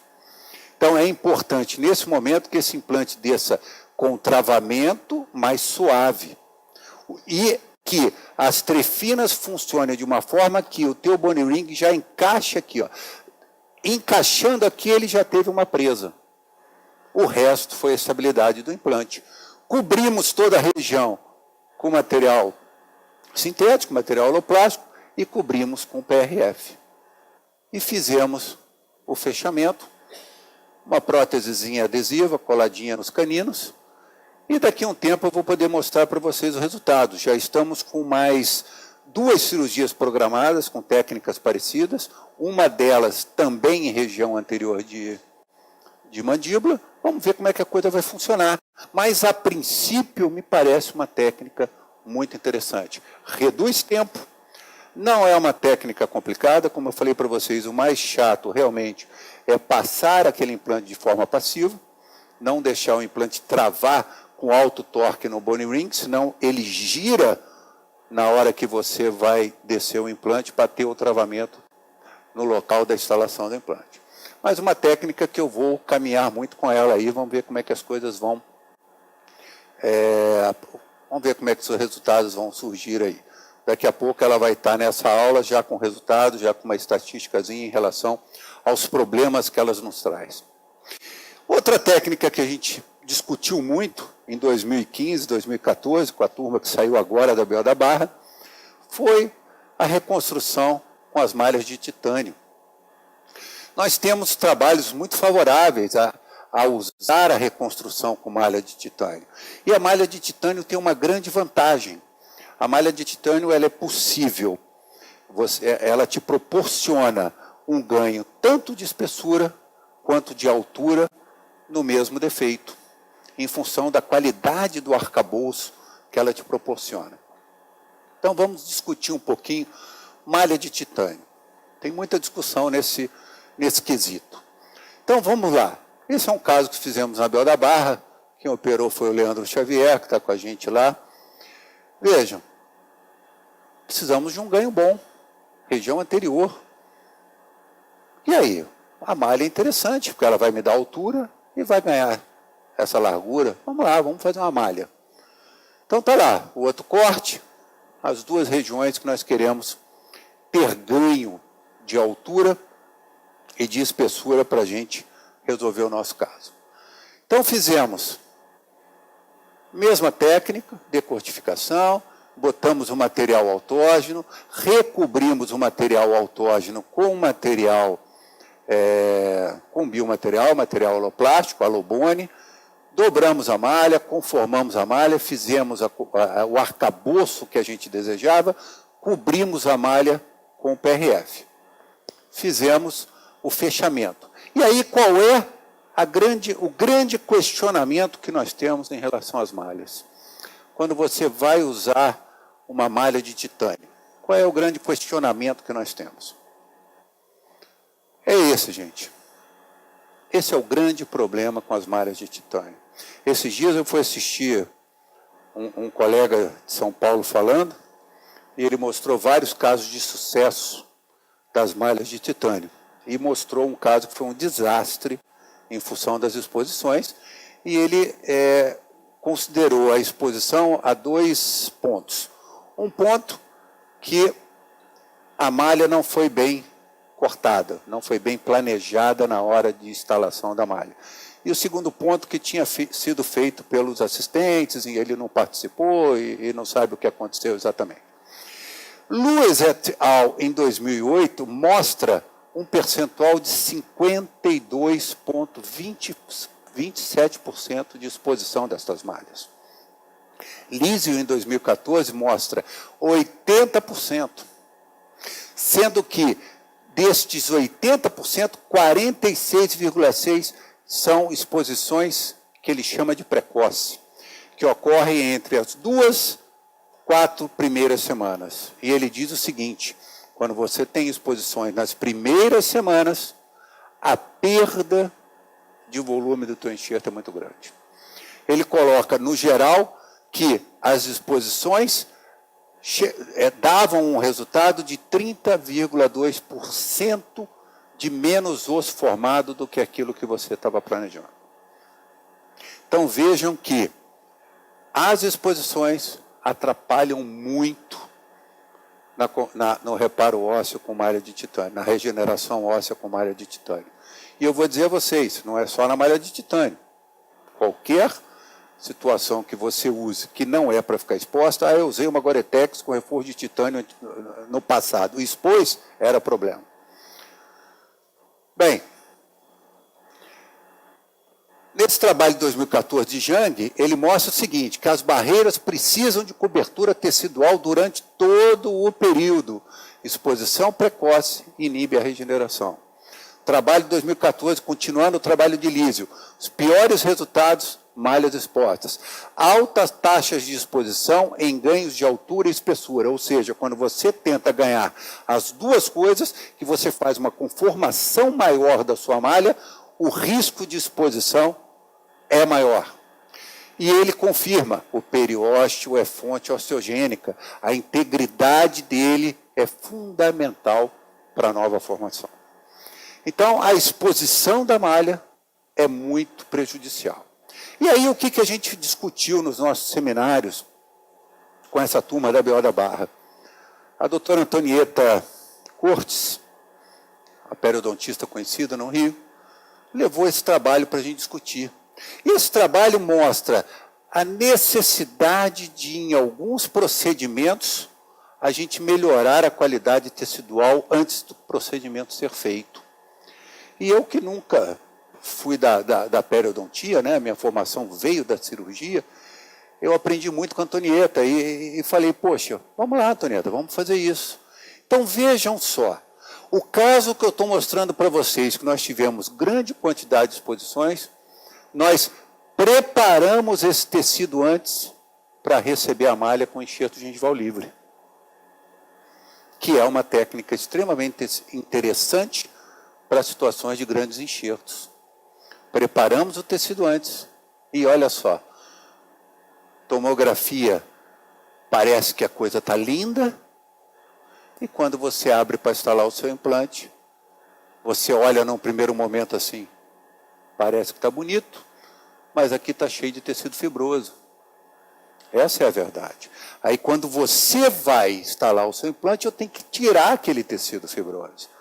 Então, é importante, nesse momento, que esse implante desça com travamento mais suave. E que as trefinas funcionem de uma forma que o teu bone ring já encaixe aqui, ó. Encaixando aqui, ele já teve uma presa. O resto foi a estabilidade do implante. Cobrimos toda a região com material sintético, material holoplástico, e cobrimos com PRF. E fizemos o fechamento, uma prótesezinha adesiva coladinha nos caninos, e daqui a um tempo eu vou poder mostrar para vocês o resultado. Já estamos com mais 2 cirurgias programadas com técnicas parecidas, uma delas também em região anterior de mandíbula. Vamos ver como é que a coisa vai funcionar. Mas, a princípio, me parece uma técnica muito interessante. Reduz tempo, não é uma técnica complicada, como eu falei para vocês, o mais chato realmente é passar aquele implante de forma passiva, não deixar o implante travar com alto torque no bone ring, senão ele gira na hora que você vai descer o implante para ter o travamento no local da instalação do implante. Mas uma técnica que eu vou caminhar muito com ela aí, vamos ver como é que as coisas vão... vamos ver como é que os resultados vão surgir aí. Daqui a pouco ela vai estar nessa aula já com resultados, já com uma estatísticazinha em relação aos problemas que elas nos traz. Outra técnica que a gente discutiu muito em 2015, 2014, com a turma que saiu agora da BO da Barra, foi a reconstrução com as malhas de titânio. Nós temos trabalhos muito favoráveis a usar a reconstrução com malha de titânio. E a malha de titânio tem uma grande vantagem. A malha de titânio ela é possível, ela te proporciona um ganho tanto de espessura quanto de altura no mesmo defeito, em função da qualidade do arcabouço que ela te proporciona. Então, vamos discutir um pouquinho malha de titânio. Tem muita discussão nesse quesito. Então, vamos lá. Esse é um caso que fizemos na Bel da Barra. Quem operou foi o Leandro Xavier, que está com a gente lá. Vejam, precisamos de um ganho bom, região anterior. E aí? A malha é interessante, porque ela vai me dar altura e vai ganhar essa largura. Vamos lá, vamos fazer uma malha. Então está lá, o outro corte, as duas regiões que nós queremos ter ganho de altura e de espessura para a gente resolver o nosso caso. Então fizemos mesma técnica, decortificação, botamos o material autógeno, recobrimos o material autógeno com material, com biomaterial, material aloplástico, alobone, dobramos a malha, conformamos a malha, fizemos o arcabouço que a gente desejava, cobrimos a malha com o PRF. Fizemos o fechamento. E aí qual é o grande questionamento que nós temos em relação às malhas? Quando você vai usar uma malha de titânio, qual é o grande questionamento que nós temos? É esse, gente. Esse é o grande problema com as malhas de titânio. Esses dias eu fui assistir um colega de São Paulo falando, e ele mostrou vários casos de sucesso das malhas de titânio. E mostrou um caso que foi um desastre em função das exposições, e ele considerou a exposição a 2 pontos. Um ponto que a malha não foi bem cortada, não foi bem planejada na hora de instalação da malha. E o segundo ponto que tinha sido feito pelos assistentes, e ele não participou e não sabe o que aconteceu exatamente. Lewis et al., em 2008, mostra um percentual de 52,27% de exposição destas malhas. Lísio, em 2014, mostra 80%, sendo que destes 80%, 46,6% são exposições que ele chama de precoce, que ocorrem entre as 2-4 primeiras semanas. E ele diz o seguinte: quando você tem exposições nas primeiras semanas, a perda de volume do teu enxerto é muito grande. Ele coloca, no geral, que as exposições davam um resultado de 30,2% de menos osso formado do que aquilo que você estava planejando. Então vejam que as exposições atrapalham muito no reparo ósseo com malha de titânio, na regeneração óssea com malha de titânio. E eu vou dizer a vocês, não é só na malha de titânio. Qualquer situação que você use que não é para ficar exposta, eu usei uma Gore-Tex com reforço de titânio no passado, expôs, era problema. Bem, nesse trabalho de 2014 de Jang, ele mostra o seguinte, que as barreiras precisam de cobertura tecidual durante todo o período. Exposição precoce inibe a regeneração. Trabalho de 2014, continuando o trabalho de Lísio. Os piores resultados, malhas expostas. Altas taxas de exposição em ganhos de altura e espessura, ou seja, quando você tenta ganhar as duas coisas, que você faz uma conformação maior da sua malha, o risco de exposição é maior. E ele confirma, o periósteo é fonte osteogênica, a integridade dele é fundamental para a nova formação. Então, a exposição da malha é muito prejudicial. E aí, o que a gente discutiu nos nossos seminários com essa turma da BO da Barra? A doutora Antonieta Cortes, a periodontista conhecida no Rio, levou esse trabalho para a gente discutir. E esse trabalho mostra a necessidade de, em alguns procedimentos, a gente melhorar a qualidade tecidual antes do procedimento ser feito. E eu que nunca fui da periodontia, né? Minha formação veio da cirurgia, eu aprendi muito com a Antonieta e falei, poxa, vamos lá, Antonieta, vamos fazer isso. Então vejam só, o caso que eu estou mostrando para vocês, que nós tivemos grande quantidade de exposições, nós preparamos esse tecido antes para receber a malha com enxerto gengival livre, que é uma técnica extremamente interessante para situações de grandes enxertos, preparamos o tecido antes. E olha só, tomografia, parece que a coisa está linda, e quando você abre para instalar o seu implante, você olha num primeiro momento assim, parece que está bonito, mas aqui está cheio de tecido fibroso. Essa é a verdade. Aí quando você vai instalar o seu implante, eu tenho que tirar aquele tecido fibroso.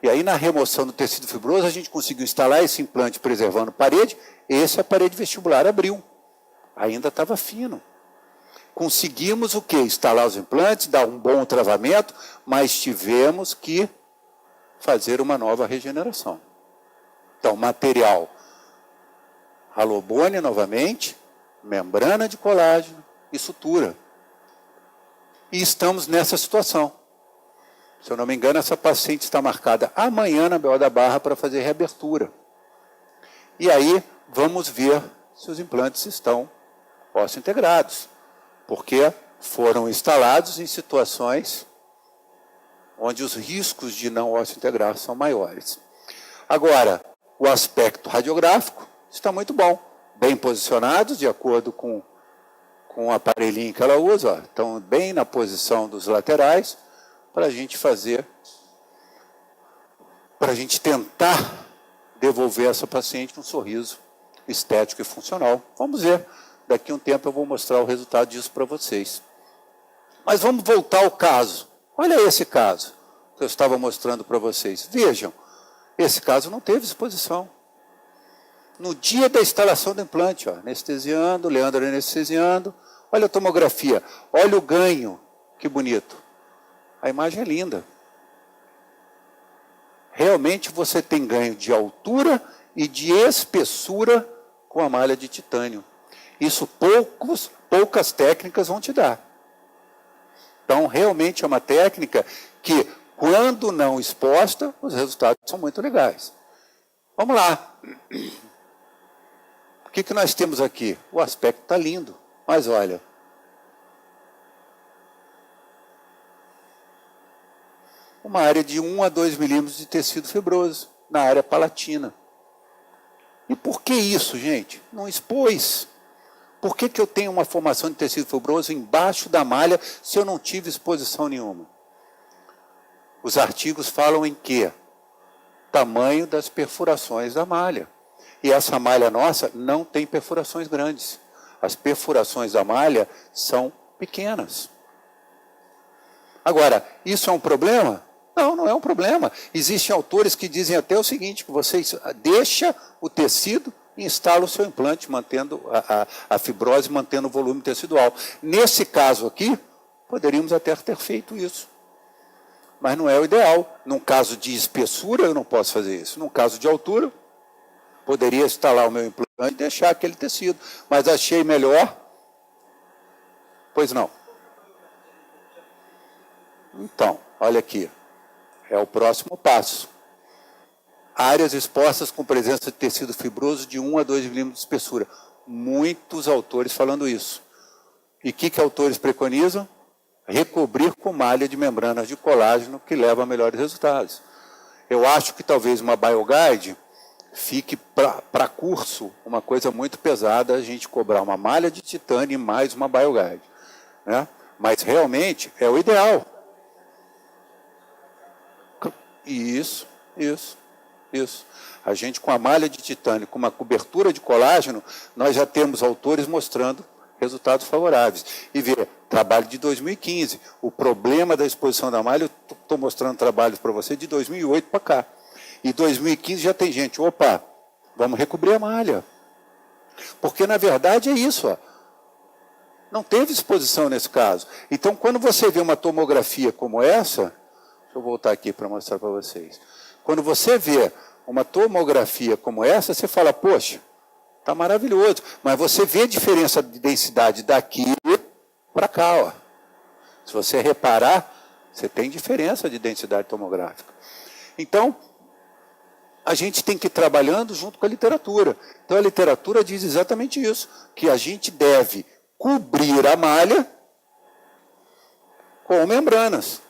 E aí na remoção do tecido fibroso, a gente conseguiu instalar esse implante preservando a parede, a parede vestibular abriu. Ainda estava fino. Conseguimos o quê? Instalar os implantes, dar um bom travamento, mas tivemos que fazer uma nova regeneração. Então, material halobone novamente, membrana de colágeno e sutura. E estamos nessa situação. Se eu não me engano, essa paciente está marcada amanhã na BO da Barra para fazer reabertura. E aí, vamos ver se os implantes estão ósseo-integrados, porque foram instalados em situações onde os riscos de não ósseo-integrar são maiores. Agora, o aspecto radiográfico está muito bom, bem posicionados, de acordo com o aparelhinho que ela usa, ó, estão bem na posição dos laterais, para a gente fazer, para a gente tentar devolver essa paciente um sorriso estético e funcional. Vamos ver, daqui a um tempo eu vou mostrar o resultado disso para vocês. Mas vamos voltar ao caso. Olha esse caso que eu estava mostrando para vocês. Vejam, esse caso não teve exposição. No dia da instalação do implante, ó, anestesiando, Leandro anestesiando, olha a tomografia, olha o ganho, que bonito. A imagem é linda. Realmente você tem ganho de altura e de espessura com a malha de titânio. Isso poucas técnicas vão te dar. Então, realmente é uma técnica que, quando não exposta, os resultados são muito legais. Vamos lá. O que nós temos aqui? O aspecto está lindo, mas olha. Uma área de 1 a 2 milímetros de tecido fibroso, na área palatina. E por que isso, gente? Não expôs. Por que eu tenho uma formação de tecido fibroso embaixo da malha se eu não tive exposição nenhuma? Os artigos falam em quê? Tamanho das perfurações da malha. E essa malha nossa não tem perfurações grandes. As perfurações da malha são pequenas. Agora, isso é um problema? Não, não é um problema. Existem autores que dizem até o seguinte, que você deixa o tecido e instala o seu implante, mantendo a fibrose, mantendo o volume tecidual. Nesse caso aqui, poderíamos até ter feito isso. Mas não é o ideal. Num caso de espessura, eu não posso fazer isso. Num caso de altura, poderia instalar o meu implante e deixar aquele tecido. Mas achei melhor. Pois não. Então, olha aqui. É o próximo passo. Áreas expostas com presença de tecido fibroso de 1 a 2 milímetros de espessura. Muitos autores falando isso. E o que autores preconizam? Recobrir com malha de membranas de colágeno, que leva a melhores resultados. Eu acho que talvez uma BioGuide fique para curso uma coisa muito pesada, a gente cobrar uma malha de titânio e mais uma BioGuide, né? Mas realmente é o ideal. Isso. A gente com a malha de titânio, com uma cobertura de colágeno, nós já temos autores mostrando resultados favoráveis. E ver, trabalho de 2015, o problema da exposição da malha, eu estou mostrando trabalhos para você de 2008 para cá. E 2015 já tem gente, opa, vamos recobrir a malha. Porque na verdade é isso, ó. Não teve exposição nesse caso. Então quando você vê uma tomografia como essa, deixa eu voltar aqui para mostrar para vocês. Quando você vê uma tomografia como essa, você fala, poxa, está maravilhoso. Mas você vê a diferença de densidade daqui para cá. Ó. Se você reparar, você tem diferença de densidade tomográfica. Então, a gente tem que ir trabalhando junto com a literatura. Então, a literatura diz exatamente isso, que a gente deve cobrir a malha com membranas.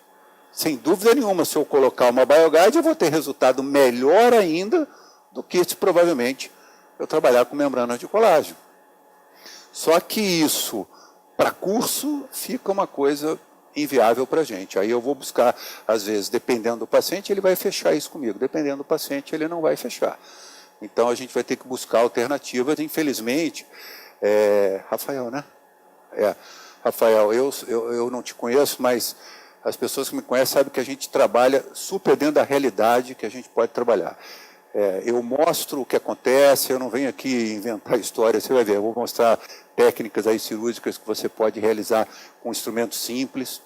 Sem dúvida nenhuma, se eu colocar uma BioGuide, eu vou ter resultado melhor ainda do que se provavelmente eu trabalhar com membranas de colágeno. Só que isso, para curso, fica uma coisa inviável para a gente. Aí eu vou buscar, às vezes, dependendo do paciente, ele vai fechar isso comigo. Dependendo do paciente, ele não vai fechar. Então, a gente vai ter que buscar alternativas. Infelizmente, Rafael, né? Rafael, eu não te conheço, mas as pessoas que me conhecem sabem que a gente trabalha super dentro da realidade que a gente pode trabalhar. Eu mostro o que acontece, eu não venho aqui inventar história, você vai ver, eu vou mostrar técnicas aí cirúrgicas que você pode realizar com instrumentos simples.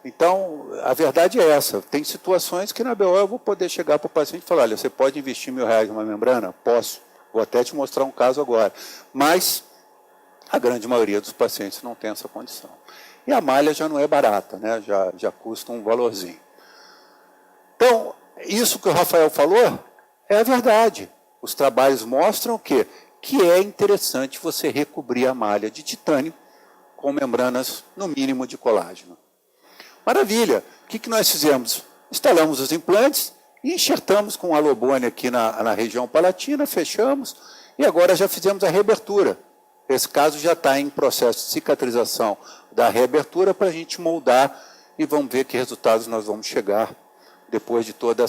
Então, a verdade é essa, tem situações que na BO eu vou poder chegar para o paciente e falar, olha, você pode investir R$1.000 numa membrana? Posso, vou até te mostrar um caso agora, mas a grande maioria dos pacientes não tem essa condição. E a malha já não é barata, né? já custa um valorzinho. Então, isso que o Rafael falou é a verdade. Os trabalhos mostram que é interessante você recobrir a malha de titânio com membranas, no mínimo, de colágeno. Maravilha! O que nós fizemos? Instalamos os implantes e enxertamos com alobone aqui na região palatina, fechamos e agora já fizemos a reabertura. Esse caso já está em processo de cicatrização da reabertura para a gente moldar e vamos ver que resultados nós vamos chegar depois de todo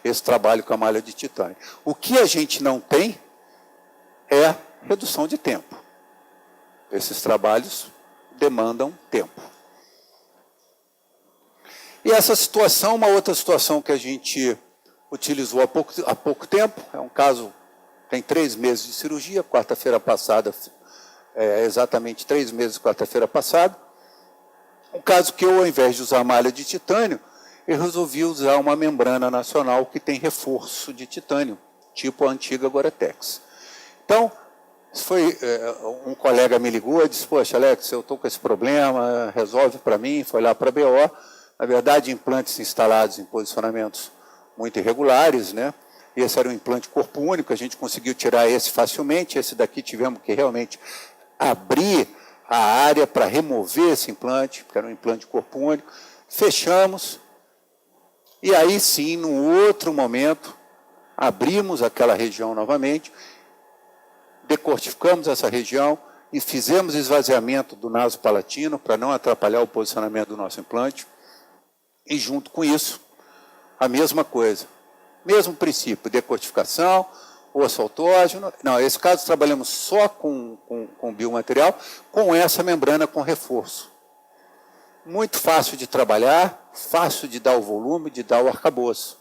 esse trabalho com a malha de titânio. O que a gente não tem é redução de tempo. Esses trabalhos demandam tempo. E essa situação, uma outra situação que a gente utilizou há pouco tempo, é um caso, tem 3 meses de cirurgia, quarta-feira passada, exatamente 3 meses, quarta-feira passada. Um caso que eu, ao invés de usar malha de titânio, eu resolvi usar uma membrana nacional que tem reforço de titânio, tipo a antiga Goretex. Então, um colega me ligou e disse, poxa, Alex, eu estou com esse problema, resolve para mim, foi lá para a BO. Na verdade, implantes instalados em posicionamentos muito irregulares, né? Esse era um implante corpo único, a gente conseguiu tirar esse facilmente, esse daqui tivemos que realmente abrir a área para remover esse implante, porque era um implante de corpo único, fechamos, e aí sim, num outro momento, abrimos aquela região novamente, decortificamos essa região e fizemos esvaziamento do naso palatino para não atrapalhar o posicionamento do nosso implante. E junto com isso, a mesma coisa. Mesmo princípio, decortificação, osso autógeno. Não, nesse caso trabalhamos só com biomaterial, com essa membrana com reforço. Muito fácil de trabalhar, fácil de dar o volume, de dar o arcabouço.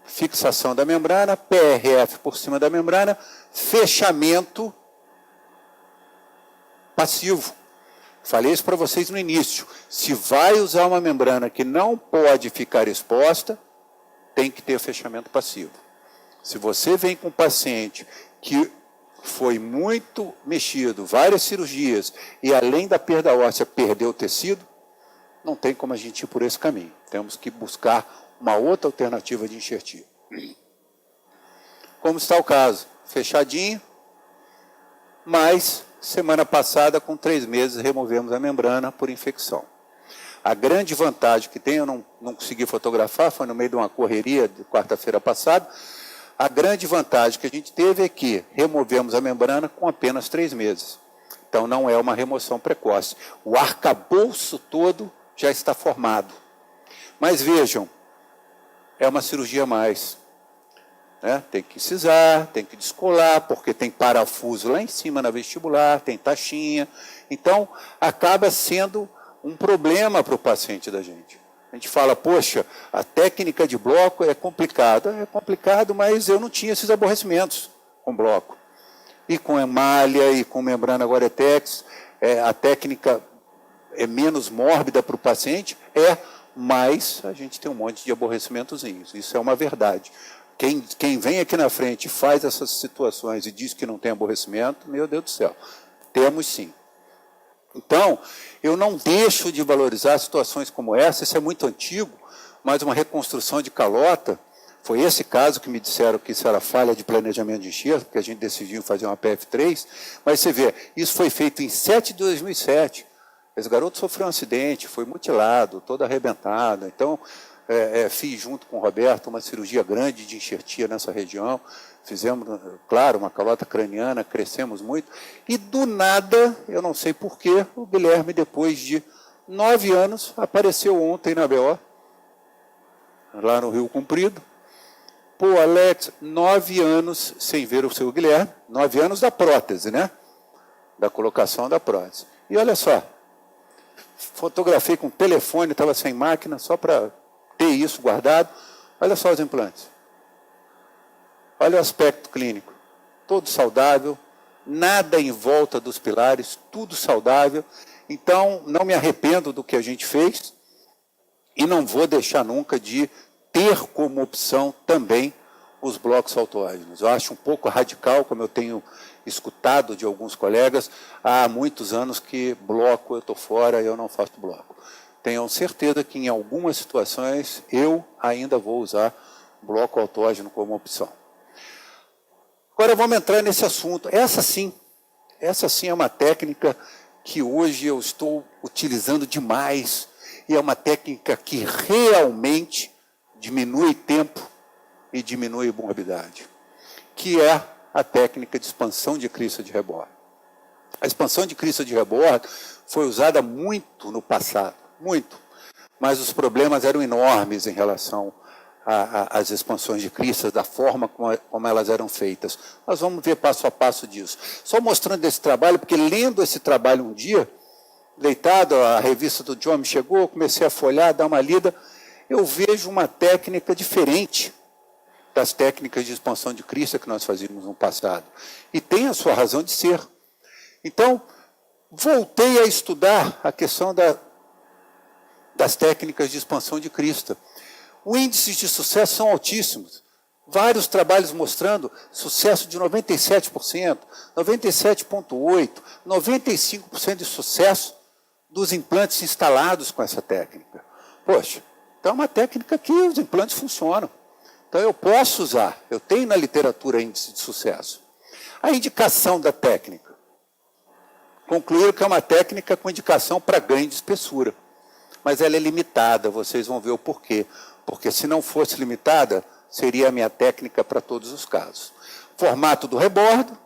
Fixação da membrana, PRF por cima da membrana, fechamento passivo. Falei isso para vocês no início. Se vai usar uma membrana que não pode ficar exposta, tem que ter fechamento passivo. Se você vem com um paciente que foi muito mexido, várias cirurgias, e além da perda óssea perdeu o tecido, não tem como a gente ir por esse caminho. Temos que buscar uma outra alternativa de enxertia. Como está o caso? Fechadinho, mas semana passada, com 3 meses, removemos a membrana por infecção. A grande vantagem que tem, eu não consegui fotografar, foi no meio de uma correria de quarta-feira passada, a grande vantagem que a gente teve é que removemos a membrana com apenas 3 meses. Então não é uma remoção precoce. O arcabouço todo já está formado. Mas vejam, é uma cirurgia a mais. Né? Tem que incisar, tem que descolar, porque tem parafuso lá em cima na vestibular, tem taxinha. Então, acaba sendo um problema para o paciente da gente. A gente fala, poxa, a técnica de bloco é complicada. É complicado, mas eu não tinha esses aborrecimentos com bloco. E com malha e com membrana Goretex, a técnica é menos mórbida para o paciente, mas a gente tem um monte de aborrecimentozinhos. Isso é uma verdade. Quem vem aqui na frente e faz essas situações e diz que não tem aborrecimento, meu Deus do céu, temos sim. Então, eu não deixo de valorizar situações como essa, isso é muito antigo, mas uma reconstrução de calota, foi esse caso que me disseram que isso era falha de planejamento de enxerto, porque a gente decidiu fazer uma PF3, mas você vê, isso foi feito em 7 de 2007, esse garoto sofreu um acidente, foi mutilado, todo arrebentado, então fiz junto com o Roberto uma cirurgia grande de enxertia nessa região, fizemos, claro, uma calota craniana, crescemos muito, e do nada, eu não sei porquê, o Guilherme, depois de 9 anos, apareceu ontem na BO, lá no Rio Comprido. Pô, Alex, 9 anos sem ver o seu Guilherme, 9 anos da prótese, né? Da colocação da prótese. E olha só, fotografei com o telefone, estava sem máquina, só para ter isso guardado. Olha só os implantes. Olha o aspecto clínico. Todo saudável, nada em volta dos pilares, tudo saudável. Então, não me arrependo do que a gente fez e não vou deixar nunca de ter como opção também os blocos autógenos. Eu acho um pouco radical, como eu tenho escutado de alguns colegas, há muitos anos que bloco, eu estou fora, eu não faço bloco. Tenham certeza que em algumas situações eu ainda vou usar bloco autógeno como opção. Agora vamos entrar nesse assunto. Essa sim é uma técnica que hoje eu estou utilizando demais e é uma técnica que realmente diminui tempo e diminui morbidade, que é a técnica de expansão de crista de rebordo. A expansão de crista de rebordo foi usada muito no passado, muito, mas os problemas eram enormes em relação às expansões de cristas, da forma como elas eram feitas. Nós vamos ver passo a passo disso. Só mostrando esse trabalho, porque lendo esse trabalho um dia, deitado, a revista do John me chegou, comecei a folhear, dar uma lida, eu vejo uma técnica diferente das técnicas de expansão de crista que nós fazíamos no passado. E tem a sua razão de ser. Então, voltei a estudar a questão das técnicas de expansão de crista. Os índices de sucesso são altíssimos. Vários trabalhos mostrando sucesso de 97%, 97,8%, 95% de sucesso dos implantes instalados com essa técnica. Poxa, então é uma técnica que os implantes funcionam. Então eu posso usar, eu tenho na literatura índice de sucesso. A indicação da técnica. Concluíram que é uma técnica com indicação para ganho de espessura. Mas ela é limitada, vocês vão ver o porquê. Porque se não fosse limitada, seria a minha técnica para todos os casos. Formato do rebordo,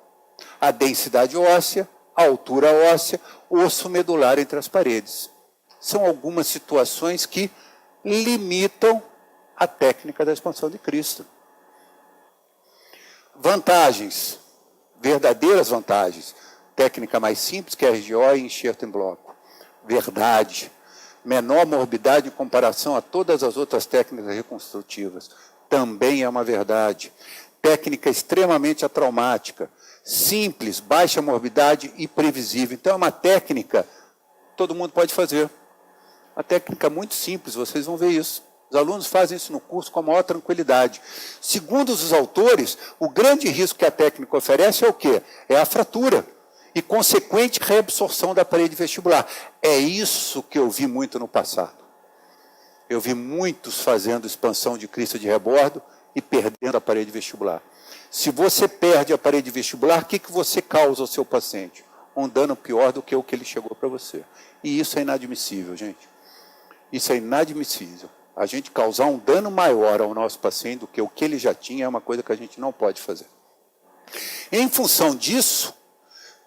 a densidade óssea, a altura óssea, osso medular entre as paredes. São algumas situações que limitam a técnica da expansão de crista. Vantagens, verdadeiras vantagens. Técnica mais simples que a RGO e enxerto em bloco. Verdade. Menor morbidade em comparação a todas as outras técnicas reconstrutivas. Também é uma verdade. Técnica extremamente atraumática. Simples, baixa morbidade e previsível. Então é uma técnica que todo mundo pode fazer. Uma técnica muito simples, vocês vão ver isso. Os alunos fazem isso no curso com a maior tranquilidade. Segundo os autores, o grande risco que a técnica oferece é o quê? É a fratura e consequente reabsorção da parede vestibular. É isso que eu vi muito no passado. Eu vi muitos fazendo expansão de crista de rebordo e perdendo a parede vestibular. Se você perde a parede vestibular, o que você causa ao seu paciente? Um dano pior do que o que ele chegou para você. E isso é inadmissível, gente. Isso é inadmissível. A gente causar um dano maior ao nosso paciente do que o que ele já tinha é uma coisa que a gente não pode fazer. Em função disso,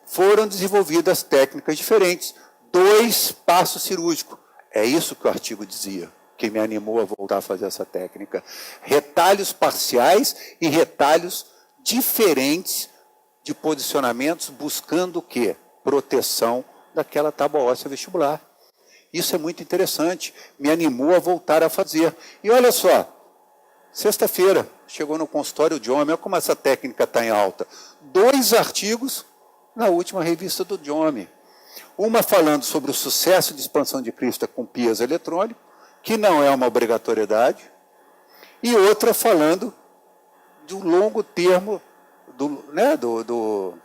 foram desenvolvidas técnicas diferentes. 2 passos cirúrgicos. É isso que o artigo dizia, que me animou a voltar a fazer essa técnica. Retalhos parciais e retalhos diferentes de posicionamentos, buscando o quê? Proteção daquela tábua óssea vestibular. Isso é muito interessante, me animou a voltar a fazer. E olha só, sexta-feira, chegou no consultório de homem, olha como essa técnica está em alta. 2 artigos na última revista do Diome. Uma falando sobre o sucesso de expansão de crista com piezo eletrônico, que não é uma obrigatoriedade, e outra falando do longo termo, do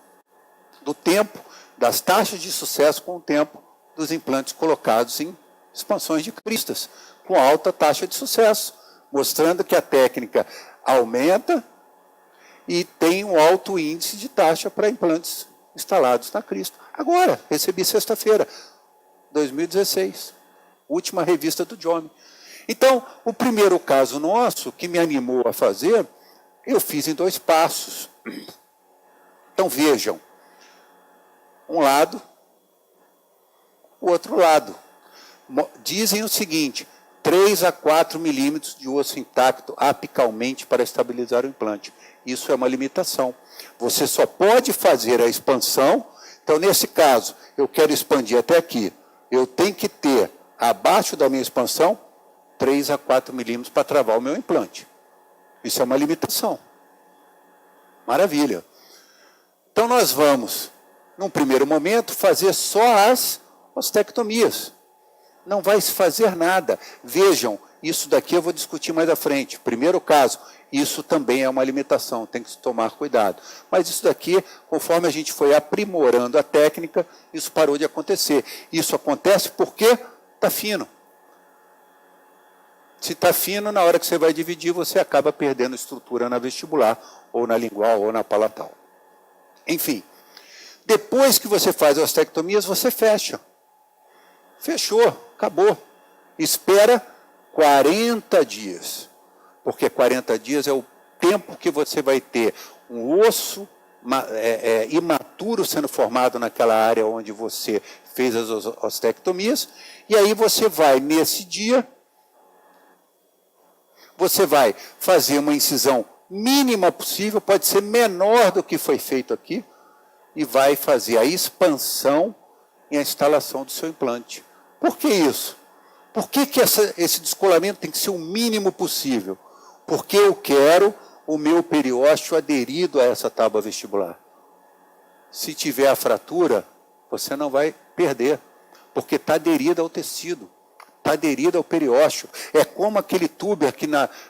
tempo, das taxas de sucesso com o tempo dos implantes colocados em expansões de cristas, com alta taxa de sucesso, mostrando que a técnica aumenta e tem um alto índice de taxa para implantes instalados na crista. Agora, recebi sexta-feira, 2016, última revista do Diome. Então, o primeiro caso nosso, que me animou a fazer, eu fiz em 2 passos. Então, vejam, um lado, o outro lado. Dizem o seguinte, 3 a 4 milímetros de osso intacto apicalmente para estabilizar o implante. Isso é uma limitação. Você só pode fazer a expansão. Então, nesse caso, eu quero expandir até aqui. Eu tenho que ter, abaixo da minha expansão, 3 a 4 milímetros para travar o meu implante. Isso é uma limitação. Maravilha. Então, nós vamos, num primeiro momento, fazer só as ostectomias. Não vai se fazer nada. Vejam, isso daqui eu vou discutir mais à frente. Primeiro caso, isso também é uma limitação, tem que se tomar cuidado. Mas isso daqui, conforme a gente foi aprimorando a técnica, isso parou de acontecer. Isso acontece porque está fino. Se está fino, na hora que você vai dividir, você acaba perdendo estrutura na vestibular, ou na lingual, ou na palatal. Enfim, depois que você faz as ostectomias, você fecha. Fechou, acabou. Espera 40 dias. Porque 40 dias é o tempo que você vai ter um osso imaturo sendo formado naquela área onde você fez as ostectomias. E aí você vai, nesse dia, você vai fazer uma incisão mínima possível, pode ser menor do que foi feito aqui, e vai fazer a expansão e a instalação do seu implante. Por que isso? Por que esse descolamento tem que ser o mínimo possível? Porque eu quero o meu periósteo aderido a essa tábua vestibular. Se tiver a fratura, você não vai perder, porque está aderido ao tecido, está aderido ao periósteo. É como aquele tuber que,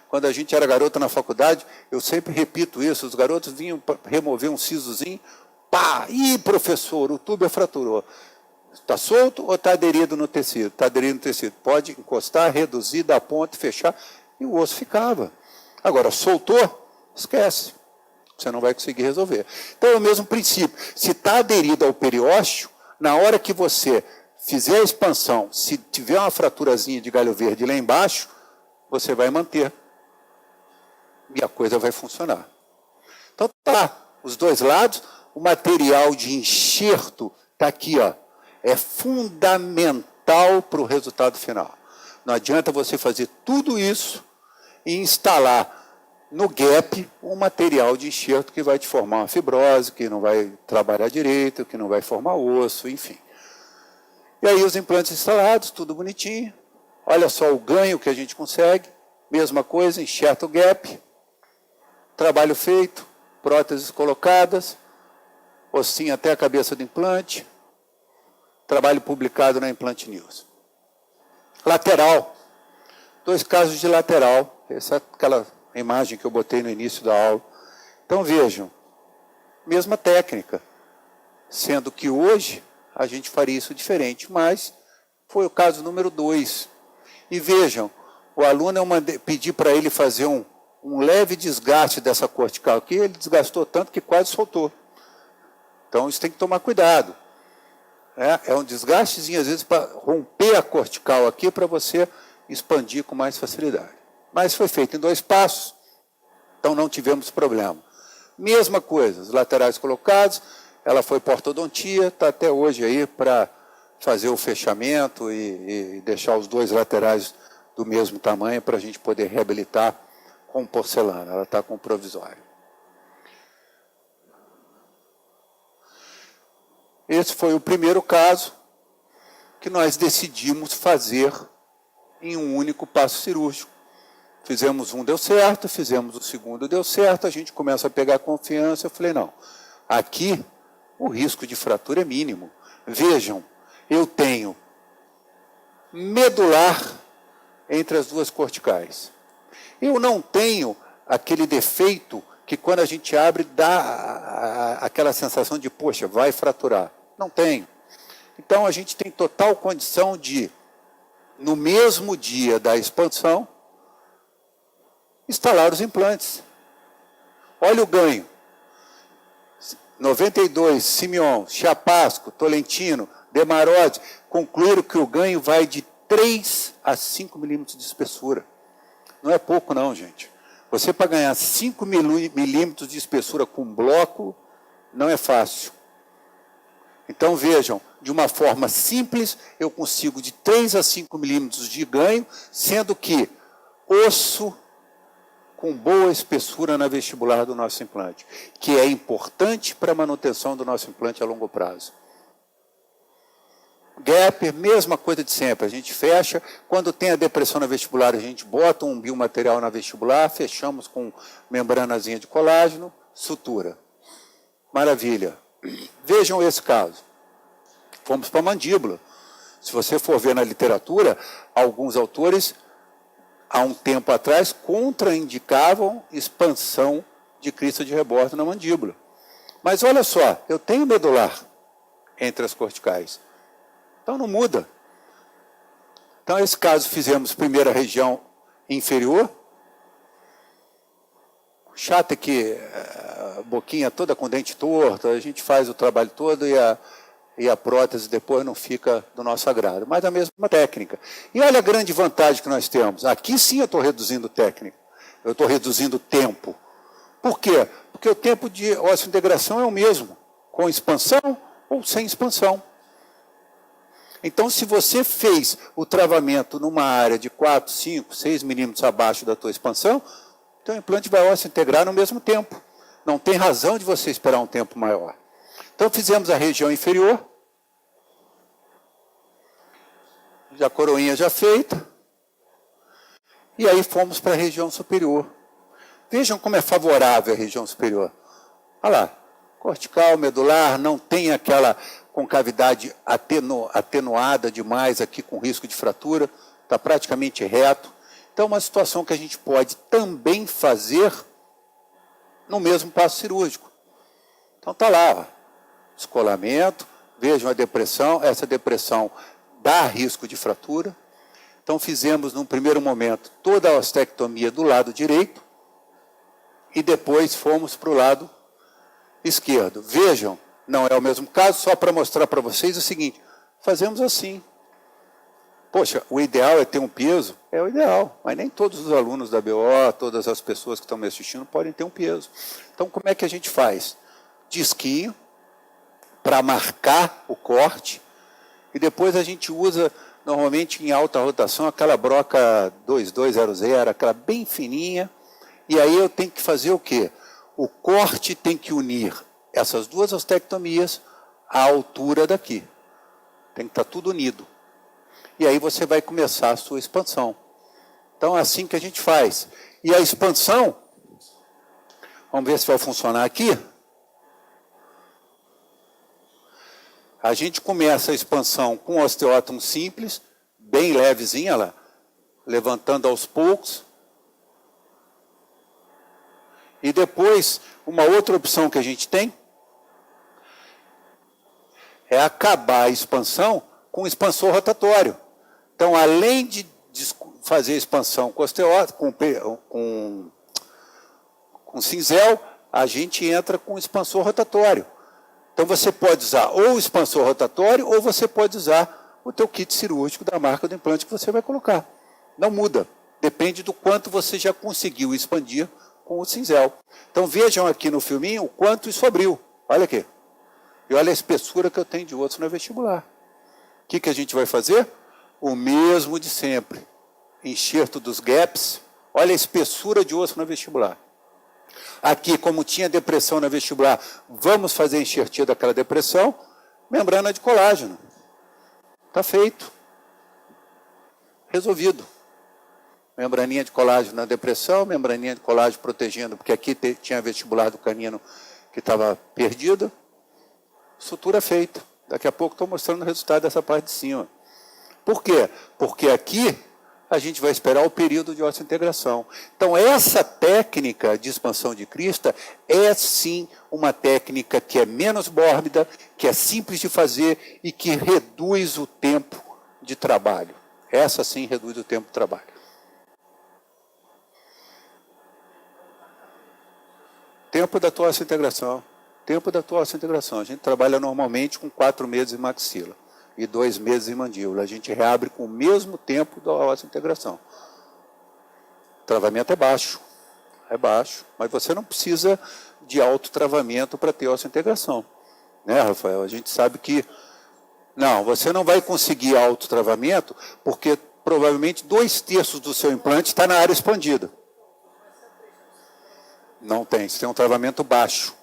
quando a gente era garoto na faculdade, eu sempre repito isso, os garotos vinham para remover um sisozinho, pá, ih, professor, o tuber fraturou. Está solto ou está aderido no tecido? Está aderido no tecido. Pode encostar, reduzir, dar ponto, fechar, e o osso ficava. Agora, soltou, esquece. Você não vai conseguir resolver. Então, é o mesmo princípio. Se está aderido ao periósteo, na hora que você fizer a expansão, se tiver uma fraturazinha de galho verde lá embaixo, você vai manter. E a coisa vai funcionar. Então, tá, os dois lados, o material de enxerto está aqui, ó. É fundamental para o resultado final. Não adianta você fazer tudo isso e instalar no gap um material de enxerto que vai te formar uma fibrose, que não vai trabalhar direito, que não vai formar osso, enfim. E aí os implantes instalados, tudo bonitinho. Olha só o ganho que a gente consegue. Mesma coisa, enxerta o gap. Trabalho feito, próteses colocadas, ossinho até a cabeça do implante. Trabalho publicado na Implant News. Lateral. 2 casos de lateral. Essa é aquela imagem que eu botei no início da aula. Então, vejam. Mesma técnica. Sendo que hoje a gente faria isso diferente. Mas foi o caso número 2. E vejam, o aluno, eu pedi para ele fazer um leve desgaste dessa cortical aqui. Ele desgastou tanto que quase soltou. Então, isso tem que tomar cuidado. É um desgastezinho, às vezes, para romper a cortical aqui, para você expandir com mais facilidade. Mas foi feito em 2 passos, então não tivemos problema. Mesma coisa, os laterais colocados, ela foi para ortodontia, está até hoje aí para fazer o fechamento e deixar os 2 laterais do mesmo tamanho para a gente poder reabilitar com porcelana. Ela está com provisório. Esse foi o primeiro caso que nós decidimos fazer em um único passo cirúrgico. Fizemos um, deu certo, fizemos o segundo, deu certo, a gente começa a pegar confiança. Eu falei, não, aqui o risco de fratura é mínimo. Vejam, eu tenho medular entre as 2 corticais. Eu não tenho aquele defeito que quando a gente abre dá aquela sensação de, poxa, vai fraturar. Não tenho. Então, a gente tem total condição de, no mesmo dia da expansão, instalar os implantes. Olha o ganho. 92, Simeon, Chapasco, Tolentino, Demarodi concluíram que o ganho vai de 3 a 5 milímetros de espessura. Não é pouco não, gente. Você, para ganhar 5 milímetros de espessura com bloco, não é fácil. Então, vejam, de uma forma simples, eu consigo de 3 a 5 milímetros de ganho, sendo que osso com boa espessura na vestibular do nosso implante, que é importante para a manutenção do nosso implante a longo prazo. Gap, mesma coisa de sempre, a gente fecha, quando tem a depressão na vestibular, a gente bota um biomaterial na vestibular, fechamos com membranazinha de colágeno, sutura. Maravilha. Vejam esse caso. Fomos para a mandíbula. Se você for ver na literatura, alguns autores, há um tempo atrás, contraindicavam expansão de crista de rebordo na mandíbula. Mas olha só, eu tenho medular entre as corticais. Então não muda. Então, nesse caso, fizemos primeiro a região inferior. Chato é que a boquinha toda com dente torto, a gente faz o trabalho todo e a prótese depois não fica do nosso agrado. Mas a mesma técnica. E olha a grande vantagem que nós temos. Aqui sim eu estou reduzindo técnica. Eu estou reduzindo tempo. Por quê? Porque o tempo de osso-integração é o mesmo, com expansão ou sem expansão. Então, se você fez o travamento numa área de 4, 5, 6 milímetros abaixo da tua expansão, então o implante vai osso integrar no mesmo tempo. Não tem razão de você esperar um tempo maior. Então, fizemos a região inferior. A coroinha já feita. E aí fomos para a região superior. Vejam como é favorável a região superior. Olha lá, cortical, medular, não tem aquela concavidade atenuada demais aqui com risco de fratura, está praticamente reto. Então, uma situação que a gente pode também fazer no mesmo passo cirúrgico. Então, está lá, ó, descolamento, vejam a depressão, essa depressão dá risco de fratura. Então, fizemos, num primeiro momento, toda a ostectomia do lado direito e depois fomos para o lado esquerdo. Vejam, não é o mesmo caso, só para mostrar para vocês o seguinte, fazemos assim. Poxa, o ideal é ter um peso? É o ideal, mas nem todos os alunos da BO, todas as pessoas que estão me assistindo podem ter um peso. Então, como é que a gente faz? Disquinho, para marcar o corte, e depois a gente usa, normalmente em alta rotação, aquela broca 2200, aquela bem fininha, e aí eu tenho que fazer o quê? O corte tem que unir essas duas ostectomias à altura daqui. Tem que estar tudo unido. E aí você vai começar a sua expansão. Então é assim que a gente faz. E a expansão, vamos ver se vai funcionar aqui. A gente começa a expansão com osteótomo simples, bem levezinha lá, levantando aos poucos. E depois, uma outra opção que a gente tem é acabar a expansão com expansor rotatório. Então, além de fazer expansão com osteótomo, com cinzel, a gente entra com expansor rotatório. Então, você pode usar ou o expansor rotatório ou você pode usar o teu kit cirúrgico da marca do implante que você vai colocar. Não muda. Depende do quanto você já conseguiu expandir com o cinzel. Então, vejam aqui no filminho o quanto isso abriu. Olha aqui. E olha a espessura que eu tenho de osso na vestibular. O que a gente vai fazer? O mesmo de sempre. Enxerto dos gaps. Olha a espessura de osso na vestibular. Aqui, como tinha depressão na vestibular, vamos fazer a enxertia daquela depressão. Membrana de colágeno. Está feito. Resolvido. Membraninha de colágeno na depressão, membraninha de colágeno protegendo, porque aqui tinha vestibular do canino que estava perdida. Sutura feita. Daqui a pouco estou mostrando o resultado dessa parte de cima. Por quê? Porque aqui a gente vai esperar o período de osso-integração. Então, essa técnica de expansão de crista é, sim, uma técnica que é menos mórbida, que é simples de fazer e que reduz o tempo de trabalho. Essa, sim, reduz o tempo de trabalho. Tempo da tua osso-integração. Tempo da tua osso-integração. A gente trabalha normalmente com 4 meses em maxila. e 2 meses em mandíbula. A gente reabre com o mesmo tempo da osseointegração. O travamento é baixo, mas você não precisa de alto travamento para ter osseointegração. Né, Rafael? A gente sabe que não, você não vai conseguir alto travamento porque provavelmente 2/3 do seu implante está na área expandida. Não tem, você tem um travamento baixo,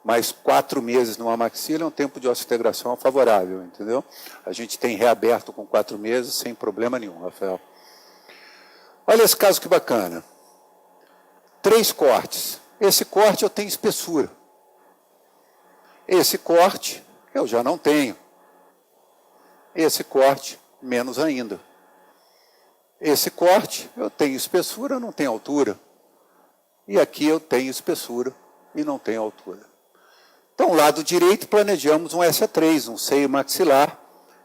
mas 4 meses numa maxila é um tempo de osseointegração favorável, entendeu? A gente tem reaberto com 4 meses sem problema nenhum, Rafael. Olha esse caso que bacana. 3 cortes. Esse corte eu tenho espessura. Esse corte eu já não tenho. Esse corte, menos ainda. Esse corte, eu tenho espessura, não tenho altura. E aqui eu tenho espessura e não tenho altura. Então, lado direito, planejamos um SA3, um seio maxilar,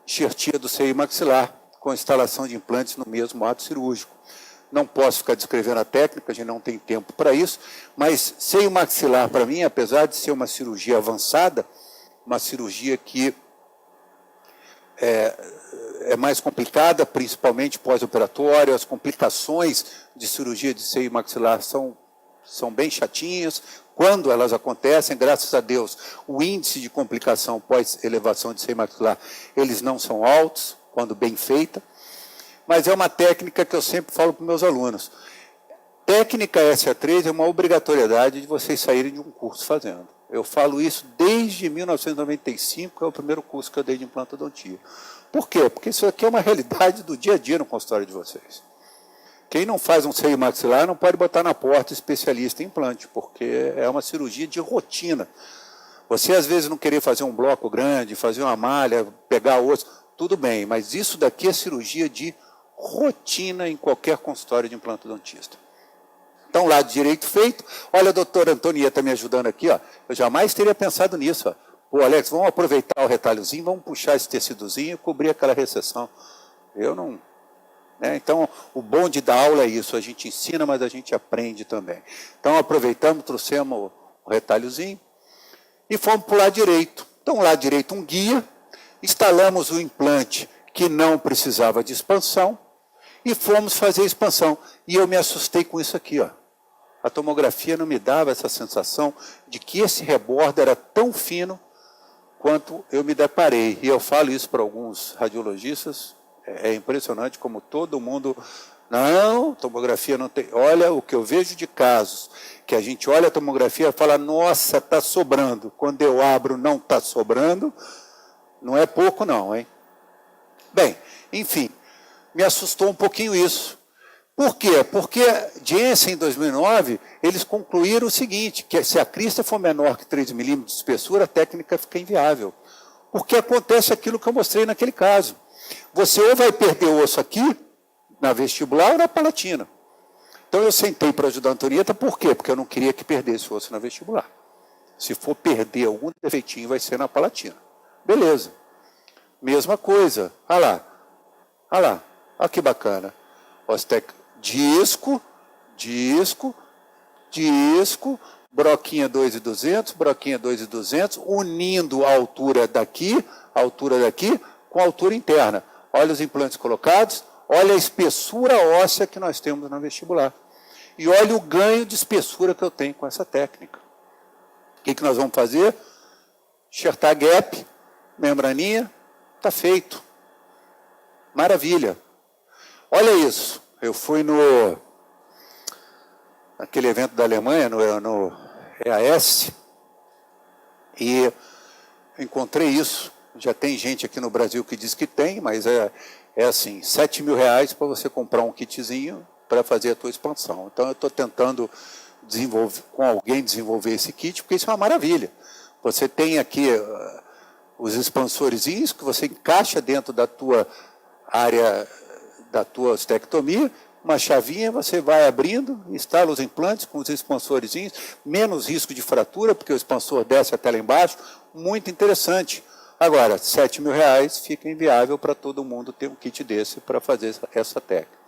enxertia do seio maxilar, com instalação de implantes no mesmo ato cirúrgico. Não posso ficar descrevendo a técnica, a gente não tem tempo para isso, mas seio maxilar, para mim, apesar de ser uma cirurgia avançada, uma cirurgia que é mais complicada, principalmente pós-operatório, as complicações de cirurgia de seio maxilar são bem chatinhas. Quando elas acontecem, graças a Deus, o índice de complicação pós-elevação de seio maxilar, eles não são altos, quando bem feita. Mas é uma técnica que eu sempre falo para os meus alunos. Técnica SA3 é uma obrigatoriedade de vocês saírem de um curso fazendo. Eu falo isso desde 1995, que é o primeiro curso que eu dei de implantodontia. Por quê? Porque isso aqui é uma realidade do dia a dia no consultório de vocês. Quem não faz um seio maxilar não pode botar na porta especialista em implante, porque é uma cirurgia de rotina. Você, às vezes, não querer fazer um bloco grande, fazer uma malha, pegar osso, tudo bem, mas isso daqui é cirurgia de rotina em qualquer consultório de implantodontista. Então, lado direito feito. Olha, a doutora Antonieta me ajudando aqui, ó. Eu jamais teria pensado nisso, ó. Pô, Alex, vamos aproveitar o retalhozinho, vamos puxar esse tecidozinho e cobrir aquela recessão. Eu não... Né? Então, o bom de dar aula é isso, a gente ensina, mas a gente aprende também. Então, aproveitamos, trouxemos o retalhozinho e fomos para o lado direito. Então, o lado direito, um guia, instalamos o implante que não precisava de expansão e fomos fazer a expansão. E eu me assustei com isso aqui, ó. A tomografia não me dava essa sensação de que esse rebordo era tão fino quanto eu me deparei. E eu falo isso para alguns radiologistas, é impressionante como todo mundo... Não, tomografia não tem... Olha, o que eu vejo de casos, que a gente olha a tomografia e fala, nossa, está sobrando. Quando eu abro, não está sobrando. Não é pouco não, hein? Bem, enfim, me assustou um pouquinho isso. Por quê? Porque Jensen, em 2009, eles concluíram o seguinte, que se a crista for menor que 3 milímetros de espessura, a técnica fica inviável. Porque acontece aquilo que eu mostrei naquele caso. Você ou vai perder o osso aqui, na vestibular ou na palatina. Então eu sentei para ajudar a Antonieta, por quê? Porque eu não queria que perdesse o osso na vestibular. Se for perder algum defeitinho, vai ser na palatina. Beleza. Mesma coisa. Olha lá. Olha lá. Olha que bacana. Disco, disco, disco, broquinha 2.200, broquinha 2.200, unindo a altura daqui com a altura interna. Olha os implantes colocados, olha a espessura óssea que nós temos na vestibular. E olha o ganho de espessura que eu tenho com essa técnica. O que nós vamos fazer? Enxertar gap, membraninha, está feito. Maravilha. Olha isso. Eu fui naquele evento da Alemanha, no EAS, e encontrei isso. Já tem gente aqui no Brasil que diz que tem, mas é assim, R$7.000 para você comprar um kitzinho para fazer a tua expansão. Então, eu estou tentando desenvolver esse kit, porque isso é uma maravilha. Você tem aqui os expansorzinhos que você encaixa dentro da tua área da tua ostectomia, uma chavinha, você vai abrindo, instala os implantes com os expansorzinhos, menos risco de fratura, porque o expansor desce até lá embaixo, muito interessante. Agora, R$7.000 fica inviável para todo mundo ter um kit desse para fazer essa técnica.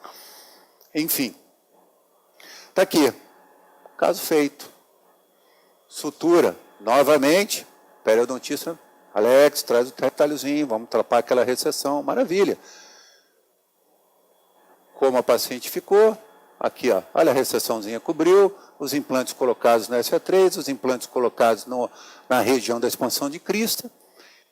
Enfim, está aqui, caso feito. Sutura, novamente, periodontista Alex, traz o retalhozinho, vamos trapar aquela recessão, maravilha. Como a paciente ficou, aqui, ó, olha a recessãozinha cobriu, os implantes colocados no SA3, os implantes colocados na região da expansão de crista,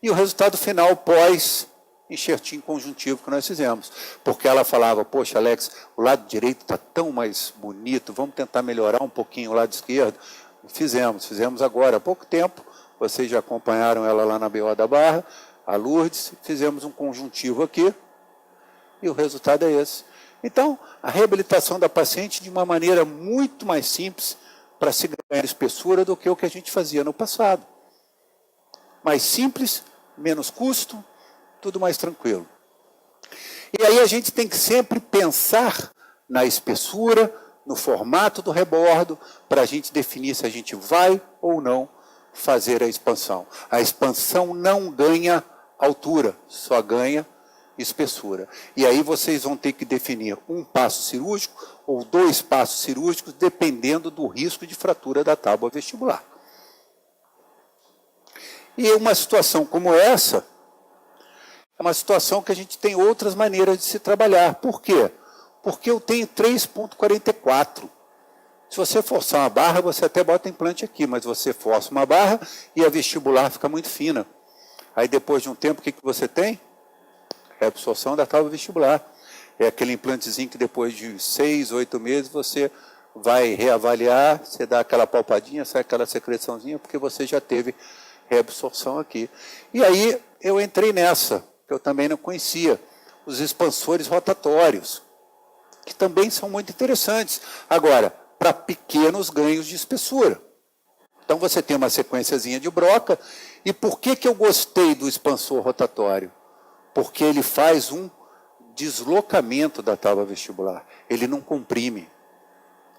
e o resultado final pós-enxertinho conjuntivo que nós fizemos. Porque ela falava, poxa, Alex, o lado direito está tão mais bonito, vamos tentar melhorar um pouquinho o lado esquerdo. Fizemos agora há pouco tempo, vocês já acompanharam ela lá na BO da Barra, a Lourdes, fizemos um conjuntivo aqui, e o resultado é esse. Então, a reabilitação da paciente de uma maneira muito mais simples para se ganhar espessura do que o que a gente fazia no passado. Mais simples, menos custo, tudo mais tranquilo. E aí a gente tem que sempre pensar na espessura, no formato do rebordo, para a gente definir se a gente vai ou não fazer a expansão. A expansão não ganha altura, só ganha espessura. E aí vocês vão ter que definir um passo cirúrgico ou 2 passos cirúrgicos, dependendo do risco de fratura da tábua vestibular. E uma situação como essa, é uma situação que a gente tem outras maneiras de se trabalhar. Por quê? Porque eu tenho 3,44. Se você forçar uma barra, você até bota implante aqui, mas você força uma barra e a vestibular fica muito fina. Aí depois de um tempo, o que você tem? Reabsorção da tábua vestibular. É aquele implantezinho que depois de 6, 8 meses você vai reavaliar, você dá aquela palpadinha, sai aquela secreçãozinha, porque você já teve reabsorção aqui. E aí eu entrei nessa, que eu também não conhecia, os expansores rotatórios, que também são muito interessantes. Agora, para pequenos ganhos de espessura. Então você tem uma sequenciazinha de broca, e por que eu gostei do expansor rotatório? Porque ele faz um deslocamento da tábua vestibular. Ele não comprime.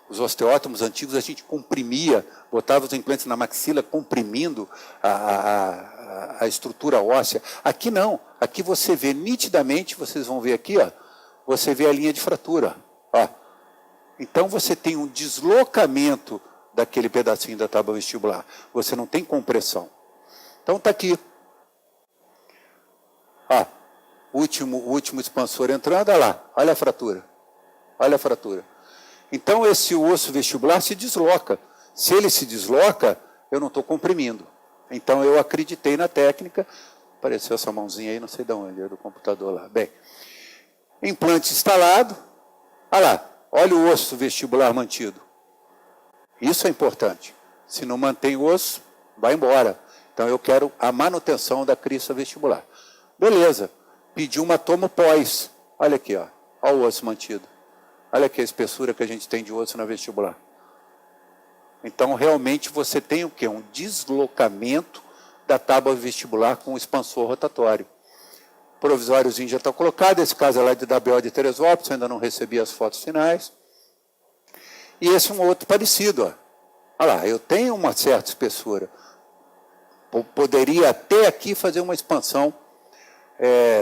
Os osteótomos antigos a gente comprimia, botava os implantes na maxila comprimindo a estrutura óssea. Aqui não. Aqui você vê nitidamente, vocês vão ver aqui, ó, você vê a linha de fratura. Ó. Então você tem um deslocamento daquele pedacinho da tábua vestibular. Você não tem compressão. Então está aqui. Ó. O último expansor entrando, olha lá, olha a fratura. Olha a fratura. Então, esse osso vestibular se desloca. Se ele se desloca, eu não estou comprimindo. Então, eu acreditei na técnica. Apareceu essa mãozinha aí, não sei de onde, é do computador lá. Bem, implante instalado. Olha lá, olha o osso vestibular mantido. Isso é importante. Se não mantém o osso, vai embora. Então, eu quero a manutenção da crista vestibular. Beleza. Pediu uma tomo pós. Olha aqui, ó. Olha o osso mantido. Olha aqui a espessura que a gente tem de osso na vestibular. Então, realmente, você tem o quê? Um deslocamento da tábua vestibular com o expansor rotatório. O provisóriozinho já está colocado. Esse caso é lá de WO de Teresópolis, ainda não recebi as fotos finais. E esse é um outro parecido, ó. Olha lá, eu tenho uma certa espessura. Poderia até aqui fazer uma expansão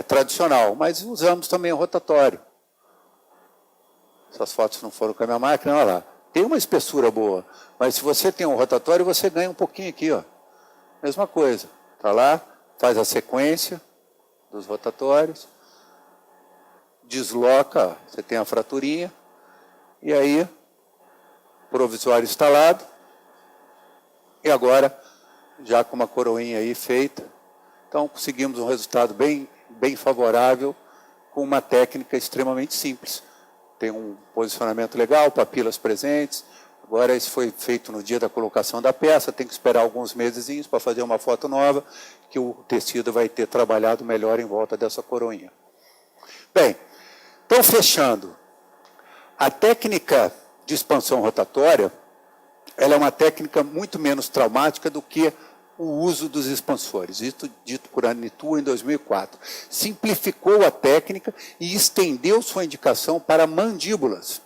tradicional, mas usamos também o rotatório. Essas fotos não foram com a minha máquina, olha lá. Tem uma espessura boa, mas se você tem um rotatório, você ganha um pouquinho aqui, ó. Mesma coisa. Está lá, faz a sequência dos rotatórios, desloca, ó, você tem a fraturinha, e aí, provisório instalado, e agora, já com uma coroinha aí feita. Então, conseguimos um resultado bem favorável com uma técnica extremamente simples. Tem um posicionamento legal, papilas presentes. Agora, isso foi feito no dia da colocação da peça. Tem que esperar alguns mesezinhos para fazer uma foto nova, que o tecido vai ter trabalhado melhor em volta dessa coroinha. Bem, então, fechando. A técnica de expansão rotatória, ela é uma técnica muito menos traumática do que o uso dos expansores, isso dito por Anitua em 2004. Simplificou a técnica e estendeu sua indicação para mandíbulas.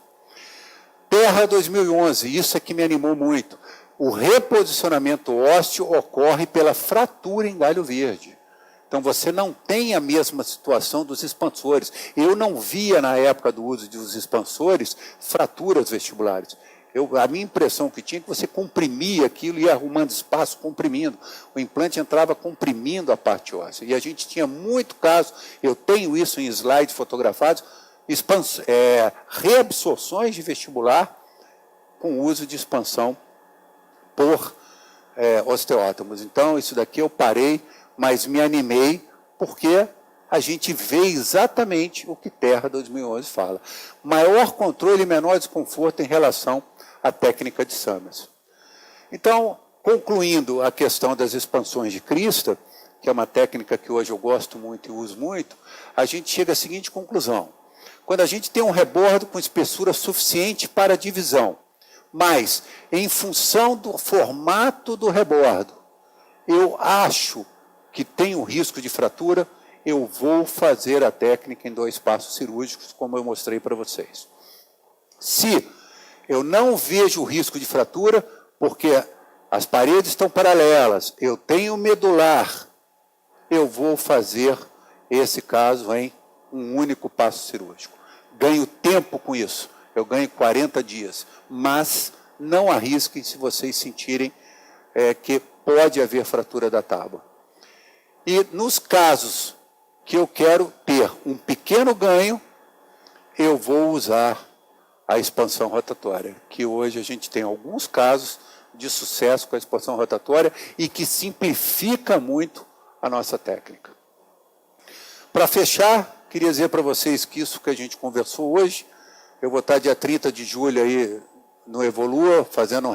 Terra 2011, isso é que me animou muito. O reposicionamento ósseo ocorre pela fratura em galho verde. Então você não tem a mesma situação dos expansores. Eu não via na época do uso dos expansores fraturas vestibulares. A minha impressão que tinha é que você comprimia aquilo, ia arrumando espaço, comprimindo. O implante entrava comprimindo a parte óssea. E a gente tinha muito caso, eu tenho isso em slides fotografados, reabsorções de vestibular com uso de expansão por osteótomos. Então, isso daqui eu parei, mas me animei, porque a gente vê exatamente o que Terra 2011 fala. Maior controle e menor desconforto em relação à técnica de Summers. Então, concluindo a questão das expansões de crista, que é uma técnica que hoje eu gosto muito e uso muito, a gente chega à seguinte conclusão. Quando a gente tem um rebordo com espessura suficiente para divisão, mas em função do formato do rebordo, eu acho que tem o risco de fratura, eu vou fazer a técnica em 2 passos cirúrgicos, como eu mostrei para vocês. Se eu não vejo o risco de fratura, porque as paredes estão paralelas, eu tenho medular, eu vou fazer esse caso em um único passo cirúrgico. Ganho tempo com isso, eu ganho 40 dias, mas não arrisquem se vocês sentirem que pode haver fratura da tábua. E nos casos que eu quero ter um pequeno ganho, eu vou usar a expansão rotatória, que hoje a gente tem alguns casos de sucesso com a expansão rotatória e que simplifica muito a nossa técnica. Para fechar, queria dizer para vocês que isso que a gente conversou hoje, eu vou estar dia 30 de julho aí no Evolua, fazendo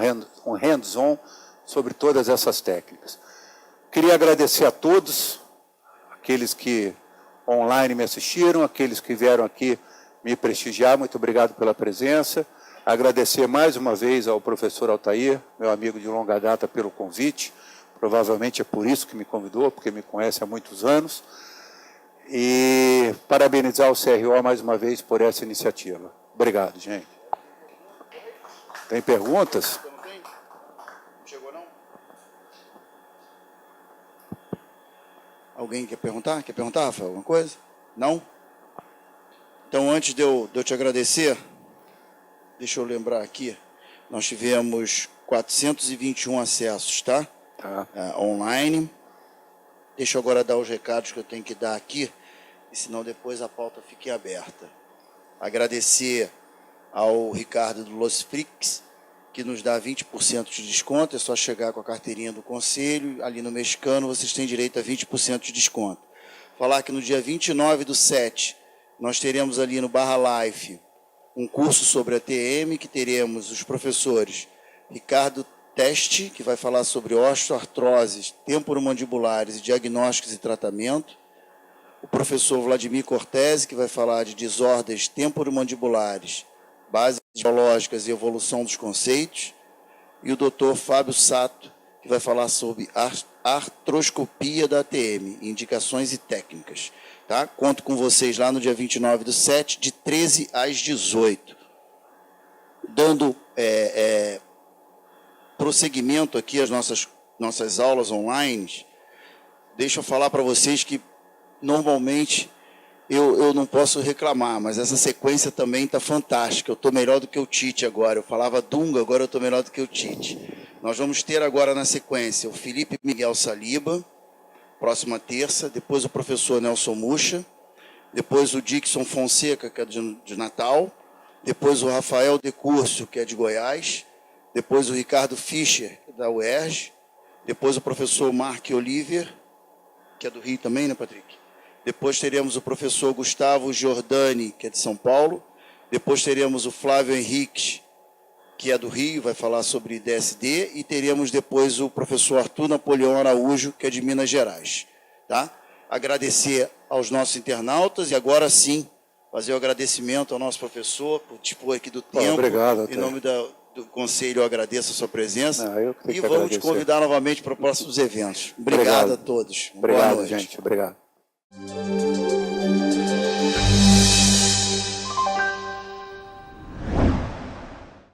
um hands-on sobre todas essas técnicas. Queria agradecer a todos, aqueles que online me assistiram, aqueles que vieram aqui me prestigiar, muito obrigado pela presença. Agradecer mais uma vez ao professor Altair, meu amigo de longa data, pelo convite. Provavelmente é por isso que me convidou, porque me conhece há muitos anos. E parabenizar o CRO mais uma vez por essa iniciativa. Obrigado, gente. Tem perguntas? Não chegou, não? Alguém quer perguntar? Quer perguntar, Rafael, alguma coisa? Não? Então, antes de eu te agradecer, deixa eu lembrar aqui, nós tivemos 421 acessos, tá? Tá. Online. Deixa eu agora dar os recados que eu tenho que dar aqui, e senão depois a pauta fique aberta. Agradecer ao Ricardo do Los Frix, que nos dá 20% de desconto, é só chegar com a carteirinha do conselho, ali no Mexicano vocês têm direito a 20% de desconto. Falar que no dia 29/7, nós teremos ali no Barra Life um curso sobre a TM, que teremos os professores Ricardo Teste, que vai falar sobre osteoartroses, temporomandibulares e diagnósticos e tratamento, o professor Vladimir Cortese, que vai falar de desordens temporomandibulares, bases biológicas e evolução dos conceitos, e o doutor Fábio Sato, que vai falar sobre artroscopia da ATM, indicações e técnicas. Tá? Conto com vocês lá no dia 29/7, de 13 às 18. Dando prosseguimento aqui às nossas aulas online, deixa eu falar para vocês que, normalmente, eu não posso reclamar, mas essa sequência também está fantástica. Eu estou melhor do que o Tite agora. Eu falava Dunga, agora eu estou melhor do que o Tite. Nós vamos ter agora na sequência o Felipe Miguel Saliba, próxima terça, depois o professor Nelson Mucha, depois o Dixon Fonseca, que é de Natal, depois o Rafael Decurcio, que é de Goiás, depois o Ricardo Fischer, da UERJ, depois o professor Mark Oliver, que é do Rio também, né, Patrick? Depois teremos o professor Gustavo Giordani, que é de São Paulo. Depois teremos o Flávio Henrique, que é do Rio, vai falar sobre DSD. E teremos depois o professor Arthur Napoleão Araújo, que é de Minas Gerais. Tá? Agradecer aos nossos internautas e agora sim fazer o agradecimento ao nosso professor por dispor aqui do tempo. Obrigado. Em nome do Conselho, eu agradeço a sua presença. E vamos te convidar novamente para próximos eventos. Obrigado a todos. Obrigado, gente. Obrigado.